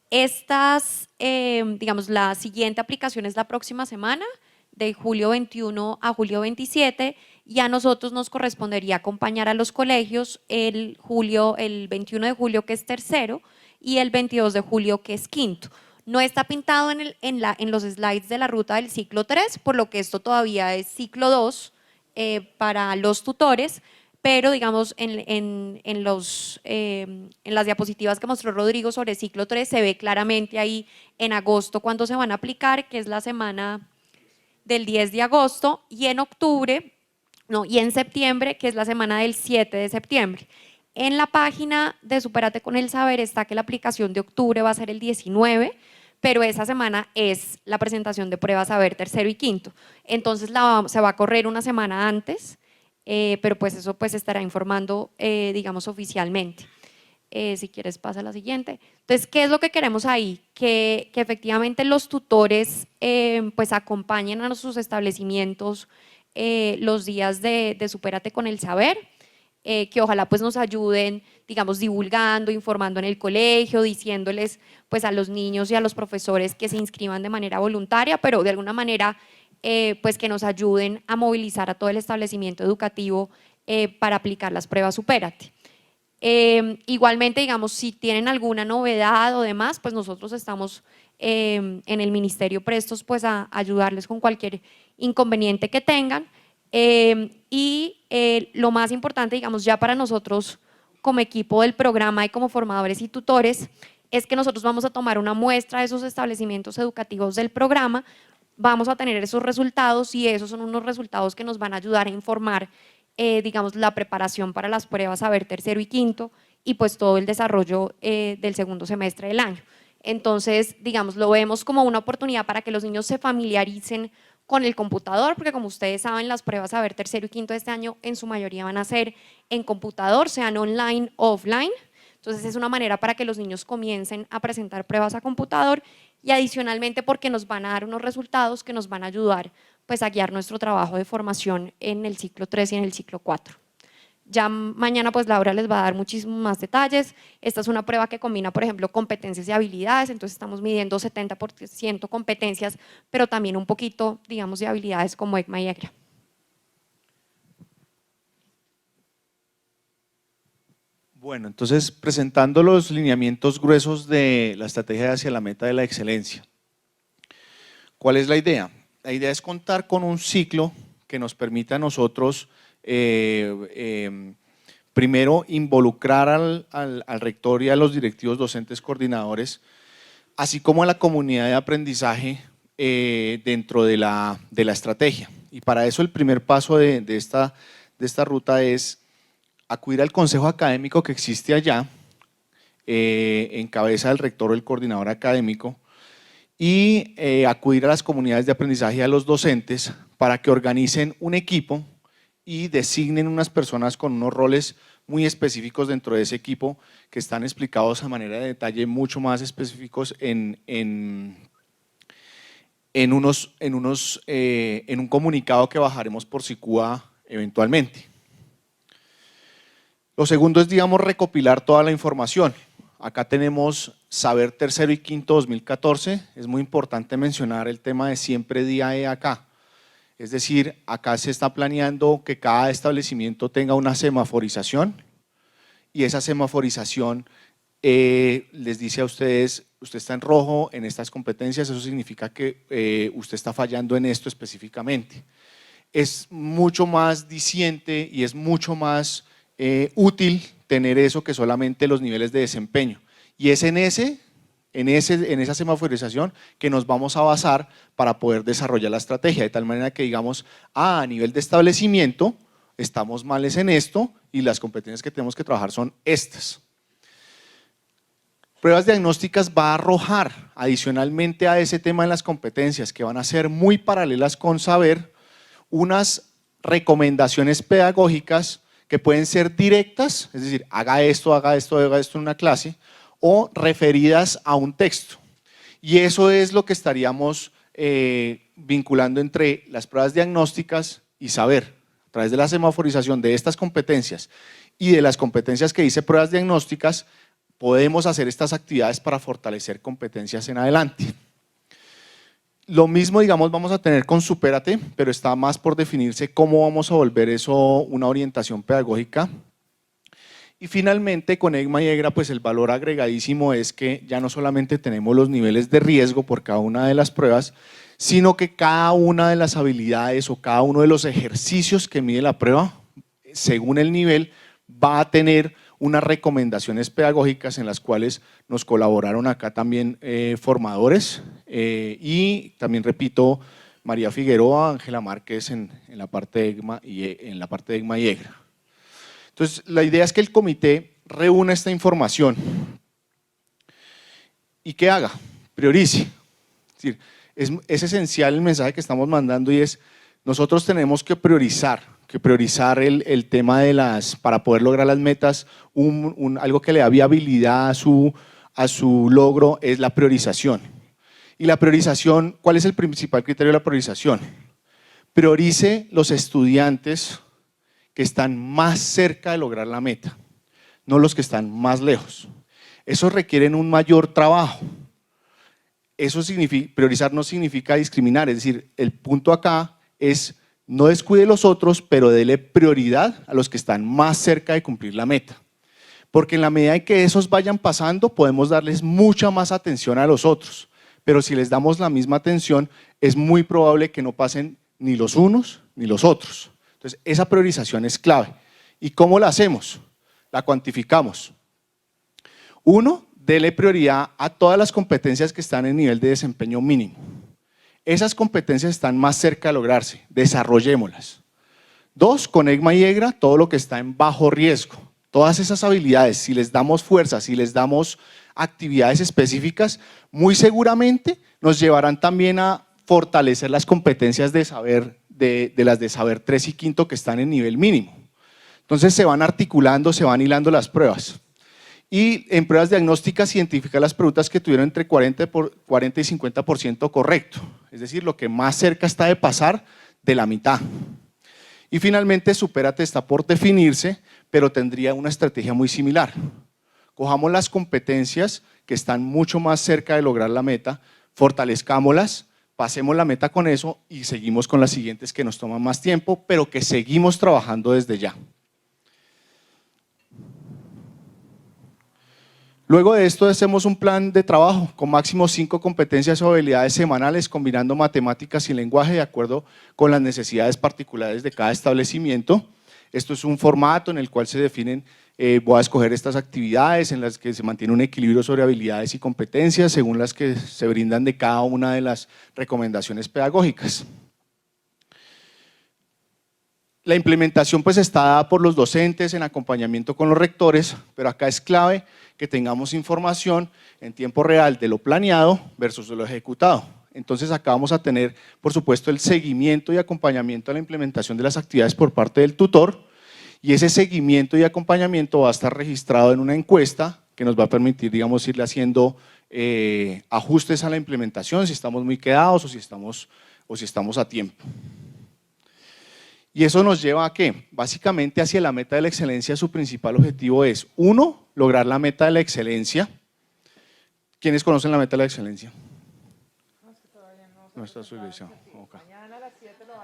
Estas, digamos, la siguiente aplicación es la próxima semana, de julio 21 a julio 27, y a nosotros nos correspondería acompañar a los colegios el 21 de julio, que es tercero, y el 22 de julio, que es quinto. No está pintado en los slides de la ruta del ciclo 3, por lo que esto todavía es ciclo 2 para los tutores, pero digamos en las diapositivas que mostró Rodrigo sobre ciclo 3 se ve claramente ahí en agosto cuándo se van a aplicar, que es la semana del 10 de agosto, y en octubre, no, y en septiembre, que es la semana del 7 de septiembre. En la página de Supérate con el Saber está que la aplicación de octubre va a ser el 19, pero esa semana es la presentación de pruebas Saber tercero y quinto. Entonces se va a correr una semana antes, pero pues eso pues estará informando, digamos, oficialmente. Si quieres pasa a la siguiente. Entonces, ¿qué es lo que queremos ahí? Que efectivamente los tutores pues acompañen a sus establecimientos los días de Supérate con el Saber, que ojalá pues nos ayuden, digamos, divulgando, informando en el colegio, diciéndoles pues a los niños y a los profesores que se inscriban de manera voluntaria, pero de alguna manera pues que nos ayuden a movilizar a todo el establecimiento educativo para aplicar las pruebas Supérate. Igualmente, digamos, si tienen alguna novedad o demás, pues nosotros estamos en el ministerio prestos pues a ayudarles con cualquier inconveniente que tengan. Lo más importante, digamos, ya para nosotros como equipo del programa y como formadores y tutores, es que nosotros vamos a tomar una muestra de esos establecimientos educativos del programa, vamos a tener esos resultados y esos son unos resultados que nos van a ayudar a informar digamos, la preparación para las pruebas Saber tercero y quinto y pues todo el desarrollo del segundo semestre del año. Entonces, digamos, lo vemos como una oportunidad para que los niños se familiaricen con el computador, porque como ustedes saben, las pruebas Saber tercero y quinto de este año en su mayoría van a ser en computador, sean online o offline. Entonces es una manera para que los niños comiencen a presentar pruebas a computador y adicionalmente porque nos van a dar unos resultados que nos van a ayudar pues a guiar nuestro trabajo de formación en el ciclo 3 y en el ciclo 4. Ya mañana pues Laura les va a dar muchísimos más detalles. Esta es una prueba que combina, por ejemplo, competencias y habilidades, entonces estamos midiendo 70% competencias, pero también un poquito, digamos, de habilidades como EGMA y EGRA. Bueno, entonces presentando los lineamientos gruesos de la estrategia hacia la meta de la excelencia. ¿Cuál es la idea? La idea es contar con un ciclo que nos permita a nosotros primero involucrar al rector y a los directivos docentes coordinadores, así como a la comunidad de aprendizaje dentro de la estrategia. Y para eso el primer paso de esta ruta es acudir al consejo académico que existe allá, en cabeza del rector o el coordinador académico, y acudir a las comunidades de aprendizaje y a los docentes para que organicen un equipo y designen unas personas con unos roles muy específicos dentro de ese equipo que están explicados a manera de detalle mucho más específicos en un comunicado que bajaremos por SICUA eventualmente. Lo segundo es, digamos, recopilar toda la información. Acá tenemos Saber Tercero y Quinto 2014, es muy importante mencionar el tema de siempre día E acá. Es decir, acá se está planeando que cada establecimiento tenga una semaforización y esa semaforización les dice a ustedes, usted está en rojo en estas competencias, eso significa que usted está fallando en esto específicamente. Es mucho más diciente y es mucho más útil tener eso que solamente los niveles de desempeño. Y es en esa semaforización que nos vamos a basar para poder desarrollar la estrategia, de tal manera que digamos, a nivel de establecimiento, estamos males en esto y las competencias que tenemos que trabajar son estas. Pruebas diagnósticas va a arrojar, adicionalmente a ese tema de las competencias, que van a ser muy paralelas con Saber, unas recomendaciones pedagógicas que pueden ser directas, es decir, haga esto en una clase, o referidas a un texto. Y eso es lo que estaríamos vinculando entre las pruebas diagnósticas y Saber, a través de la semaforización de estas competencias y de las competencias que dice pruebas diagnósticas, podemos hacer estas actividades para fortalecer competencias en adelante. Lo mismo, digamos, vamos a tener con Supérate, pero está más por definirse cómo vamos a volver eso una orientación pedagógica. Y finalmente con EGMA y EGRA, pues el valor agregadísimo es que ya no solamente tenemos los niveles de riesgo por cada una de las pruebas, sino que cada una de las habilidades o cada uno de los ejercicios que mide la prueba, según el nivel, va a tener unas recomendaciones pedagógicas en las cuales nos colaboraron acá también formadores y también, repito, María Figueroa, Ángela Márquez en la parte de EGMA y EGRA. Entonces, la idea es que el comité reúna esta información y ¿qué haga? Priorice. Es decir, es esencial el mensaje que estamos mandando y es, nosotros tenemos que priorizar el tema de para poder lograr las metas, algo que le da viabilidad a su logro es la priorización. Y la priorización, ¿cuál es el principal criterio de la priorización? Priorice los estudiantes que están más cerca de lograr la meta, no los que están más lejos. Eso requiere un mayor trabajo. Eso significa, priorizar no significa discriminar, es decir, el punto acá es no descuide los otros, pero dele prioridad a los que están más cerca de cumplir la meta. Porque en la medida en que esos vayan pasando, podemos darles mucha más atención a los otros. Pero si les damos la misma atención, es muy probable que no pasen ni los unos ni los otros. Entonces, esa priorización es clave. ¿Y cómo la hacemos? La cuantificamos. Uno, dele prioridad a todas las competencias que están en nivel de desempeño mínimo. Esas competencias están más cerca de lograrse, desarrollémoslas. Dos, con EGMA y EGRA, todo lo que está en bajo riesgo. Todas esas habilidades, si les damos fuerza, si les damos actividades específicas, muy seguramente nos llevarán también a fortalecer las competencias de saber, de las de Saber 3 y Quinto que están en nivel mínimo. Entonces se van articulando, se van hilando las pruebas. Y en pruebas diagnósticas identificar las preguntas que tuvieron entre 40 y 50% correcto, es decir, lo que más cerca está de pasar de la mitad. Y finalmente Supérate está por definirse, pero tendría una estrategia muy similar. Cojamos las competencias que están mucho más cerca de lograr la meta, fortalezcámoslas, pasemos la meta con eso y seguimos con las siguientes que nos toman más tiempo, pero que seguimos trabajando desde ya. Luego de esto hacemos un plan de trabajo con máximo 5 competencias o habilidades semanales combinando matemáticas y lenguaje de acuerdo con las necesidades particulares de cada establecimiento. Esto es un formato en el cual se definen, voy a escoger estas actividades en las que se mantiene un equilibrio sobre habilidades y competencias según las que se brindan de cada una de las recomendaciones pedagógicas. La implementación pues está dada por los docentes en acompañamiento con los rectores, pero acá es clave que tengamos información en tiempo real de lo planeado versus de lo ejecutado. Entonces acá vamos a tener, por supuesto, el seguimiento y acompañamiento a la implementación de las actividades por parte del tutor, y ese seguimiento y acompañamiento va a estar registrado en una encuesta que nos va a permitir, digamos, irle haciendo ajustes a la implementación, si estamos muy quedados o si estamos a tiempo. Y eso nos lleva a ¿qué? Básicamente hacia la meta de la excelencia. Su principal objetivo es, 1, lograr la meta de la excelencia. ¿Quiénes conocen la meta de la excelencia? No está subvención. Okay.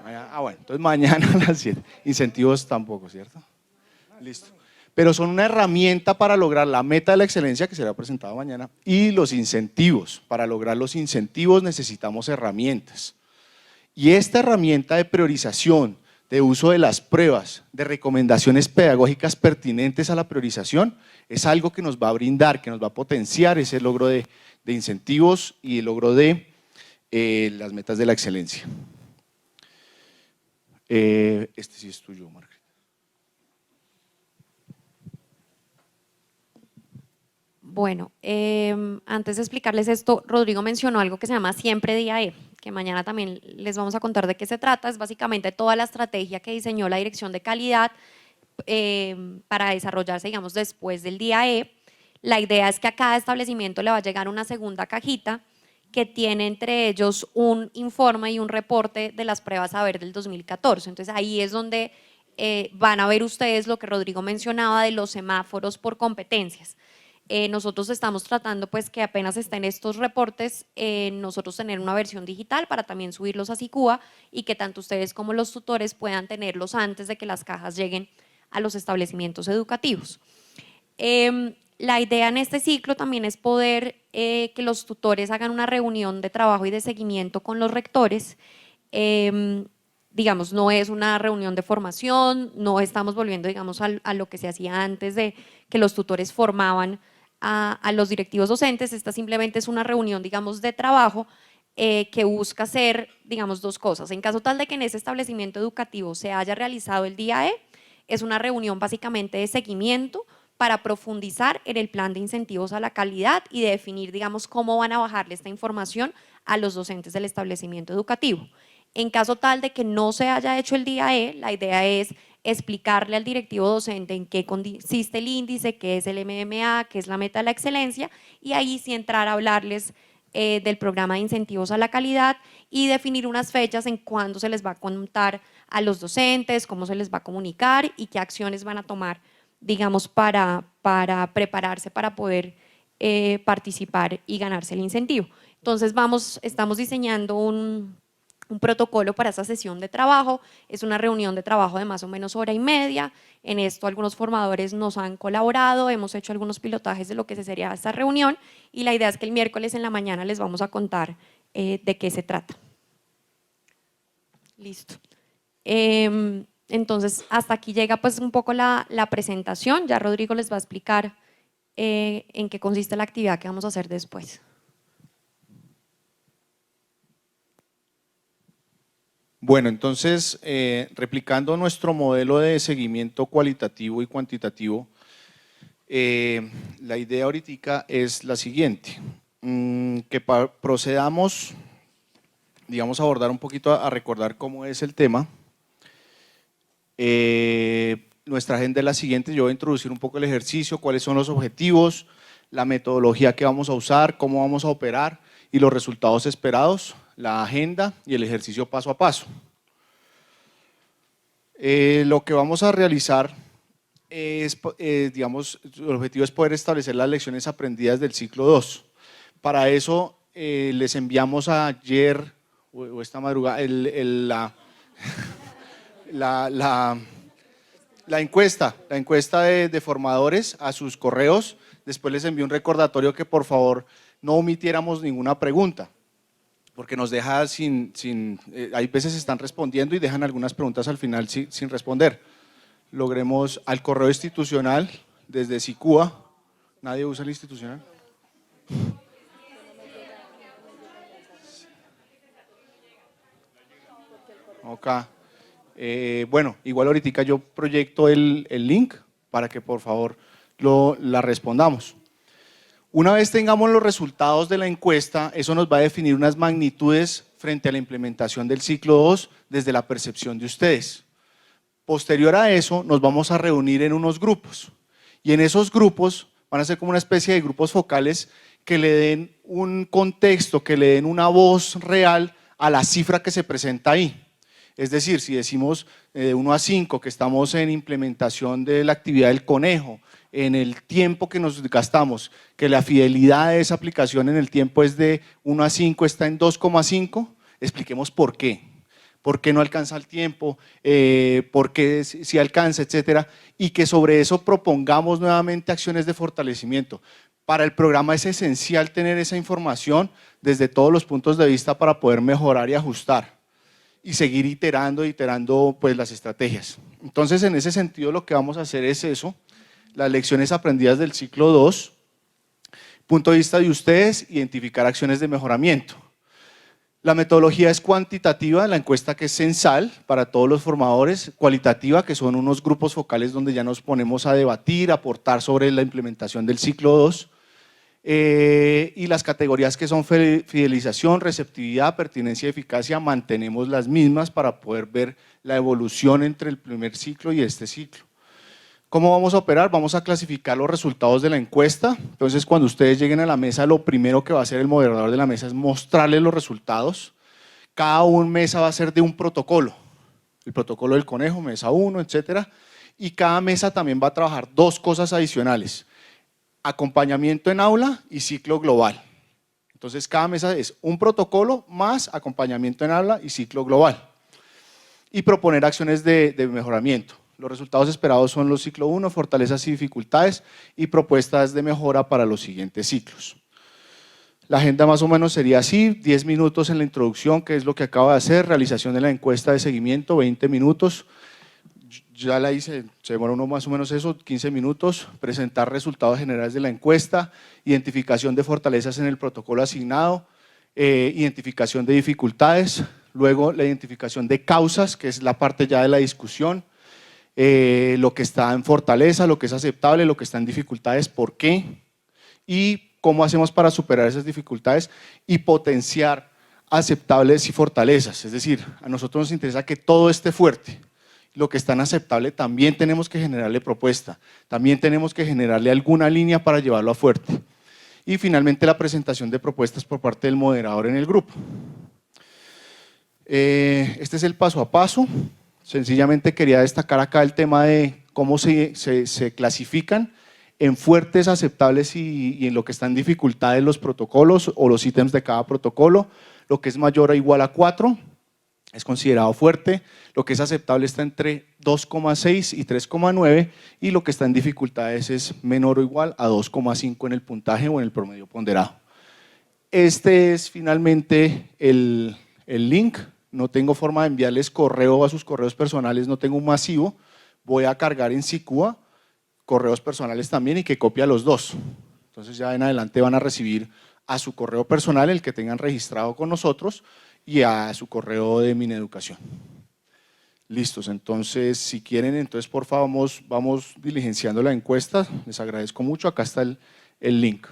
Bueno, entonces mañana a las 7. Incentivos tampoco, ¿cierto? Listo. Pero son una herramienta para lograr la meta de la excelencia que será presentada mañana y los incentivos. Para lograr los incentivos necesitamos herramientas. Y esta herramienta de priorización, de uso de las pruebas, de recomendaciones pedagógicas pertinentes a la priorización, es algo que nos va a brindar, que nos va a potenciar ese logro de incentivos y el logro de las metas de la excelencia. Este sí es tuyo, Margaret. Bueno, antes de explicarles esto, Rodrigo mencionó algo que se llama Siempre Día E, que mañana también les vamos a contar de qué se trata. Es básicamente toda la estrategia que diseñó la Dirección de Calidad para desarrollarse, digamos, después del Día E. La idea es que a cada establecimiento le va a llegar una segunda cajita que tiene entre ellos un informe y un reporte de las pruebas a ver del 2014. Entonces ahí es donde van a ver ustedes lo que Rodrigo mencionaba de los semáforos por competencias. Nosotros estamos tratando pues que apenas estén estos reportes, nosotros tener una versión digital para también subirlos a SICUA y que tanto ustedes como los tutores puedan tenerlos antes de que las cajas lleguen a los establecimientos educativos. La idea en este ciclo también es poder que los tutores hagan una reunión de trabajo y de seguimiento con los rectores. Digamos, no es una reunión de formación, no estamos volviendo, digamos, a lo que se hacía antes de que los tutores formaban a los directivos docentes. Esta simplemente es una reunión, digamos, de trabajo que busca hacer, digamos, dos cosas. En caso tal de que en ese establecimiento educativo se haya realizado el día E, es una reunión básicamente de seguimiento para profundizar en el plan de incentivos a la calidad y de definir, digamos, cómo van a bajarle esta información a los docentes del establecimiento educativo. En caso tal de que no se haya hecho el día E, la idea es explicarle al directivo docente en qué consiste el índice, qué es el MMA, qué es la meta de la excelencia, y ahí sí entrar a hablarles del programa de incentivos a la calidad y definir unas fechas en cuándo se les va a contar a los docentes, cómo se les va a comunicar y qué acciones van a tomar, digamos, para prepararse para poder participar y ganarse el incentivo. Entonces estamos diseñando un protocolo para esa sesión de trabajo. Es una reunión de trabajo de más o menos 1 hora y media. En esto algunos formadores nos han colaborado, hemos hecho algunos pilotajes de lo que sería esta reunión y la idea es que el miércoles en la mañana les vamos a contar de qué se trata. Listo. Entonces hasta aquí llega pues un poco la presentación. Ya Rodrigo les va a explicar en qué consiste la actividad que vamos a hacer después. Bueno, entonces, replicando nuestro modelo de seguimiento cualitativo y cuantitativo, la idea ahorita es la siguiente, que procedamos, digamos, a abordar un poquito, a recordar cómo es el tema. Nuestra agenda es la siguiente, yo voy a introducir un poco el ejercicio, cuáles son los objetivos, la metodología que vamos a usar, cómo vamos a operar y los resultados esperados, la agenda y el ejercicio paso a paso. Lo que vamos a realizar es, digamos, el objetivo es poder establecer las lecciones aprendidas del ciclo 2. Para eso les enviamos ayer o esta madrugada la encuesta de formadores a sus correos. Después les envío un recordatorio que por favor no omitiéramos ninguna pregunta, porque nos deja hay veces están respondiendo y dejan algunas preguntas al final sin responder. Logremos al correo institucional desde SICUA. ¿Nadie usa el institucional? Ok. Bueno, igual ahorita yo proyecto el link para que por favor la respondamos. Una vez tengamos los resultados de la encuesta, eso nos va a definir unas magnitudes frente a la implementación del ciclo 2 desde la percepción de ustedes. Posterior a eso, nos vamos a reunir en unos grupos y en esos grupos van a ser como una especie de grupos focales que le den un contexto, que le den una voz real a la cifra que se presenta ahí. Es decir, si decimos de 1 a 5 que estamos en implementación de la actividad del conejo, en el tiempo que nos gastamos, que la fidelidad de esa aplicación en el tiempo es de 1 a 5, está en 2,5, expliquemos por qué. ¿Por qué no alcanza el tiempo? ¿Por qué si alcanza, etcétera? Y que sobre eso propongamos nuevamente acciones de fortalecimiento. Para el programa es esencial tener esa información desde todos los puntos de vista para poder mejorar y ajustar y seguir iterando pues, las estrategias. Entonces, en ese sentido, lo que vamos a hacer es eso, las lecciones aprendidas del ciclo 2, punto de vista de ustedes, identificar acciones de mejoramiento. La metodología es cuantitativa, la encuesta que es censal para todos los formadores, cualitativa, que son unos grupos focales donde ya nos ponemos a debatir, a aportar sobre la implementación del ciclo 2, y las categorías que son fidelización, receptividad, pertinencia y eficacia, mantenemos las mismas para poder ver la evolución entre el primer ciclo y este ciclo. ¿Cómo vamos a operar? Vamos a clasificar los resultados de la encuesta. Entonces, cuando ustedes lleguen a la mesa, lo primero que va a hacer el moderador de la mesa es mostrarles los resultados. Cada mesa va a ser de un protocolo. El protocolo del conejo, mesa 1, etcétera. Y cada mesa también va a trabajar dos cosas adicionales: acompañamiento en aula y ciclo global. Entonces, cada mesa es un protocolo más acompañamiento en aula y ciclo global. Y proponer acciones de mejoramiento. Los resultados esperados son los ciclo 1, fortalezas y dificultades, y propuestas de mejora para los siguientes ciclos. La agenda más o menos sería así: 10 minutos en la introducción, que es lo que acabo de hacer, realización de la encuesta de seguimiento, 20 minutos, ya la hice, se demora uno más o menos eso, 15 minutos, presentar resultados generales de la encuesta, identificación de fortalezas en el protocolo asignado, identificación de dificultades, luego la identificación de causas, que es la parte ya de la discusión, lo que está en fortaleza, lo que es aceptable, lo que está en dificultades, por qué y cómo hacemos para superar esas dificultades y potenciar aceptables y fortalezas. Es decir, a nosotros nos interesa que todo esté fuerte. Lo que está inaceptable también tenemos que generarle propuesta, también tenemos que generarle alguna línea para llevarlo a fuerte. Y finalmente la presentación de propuestas por parte del moderador en el grupo. Este es el paso a paso. Sencillamente quería destacar acá el tema de cómo se clasifican en fuertes, aceptables y en lo que están en dificultades los protocolos o los ítems de cada protocolo. Lo que es mayor o igual a 4 es considerado fuerte, lo que es aceptable está entre 2,6 y 3,9 y lo que está en dificultades es menor o igual a 2,5 en el puntaje o en el promedio ponderado. Este es finalmente el link. No tengo forma de enviarles correo a sus correos personales, no tengo un masivo. Voy a cargar en Sicua correos personales también y que copia los dos. Entonces ya en adelante van a recibir a su correo personal el que tengan registrado con nosotros y a su correo de Mineducación. Listos, entonces si quieren, entonces por favor vamos diligenciando la encuesta. Les agradezco mucho, acá está el link.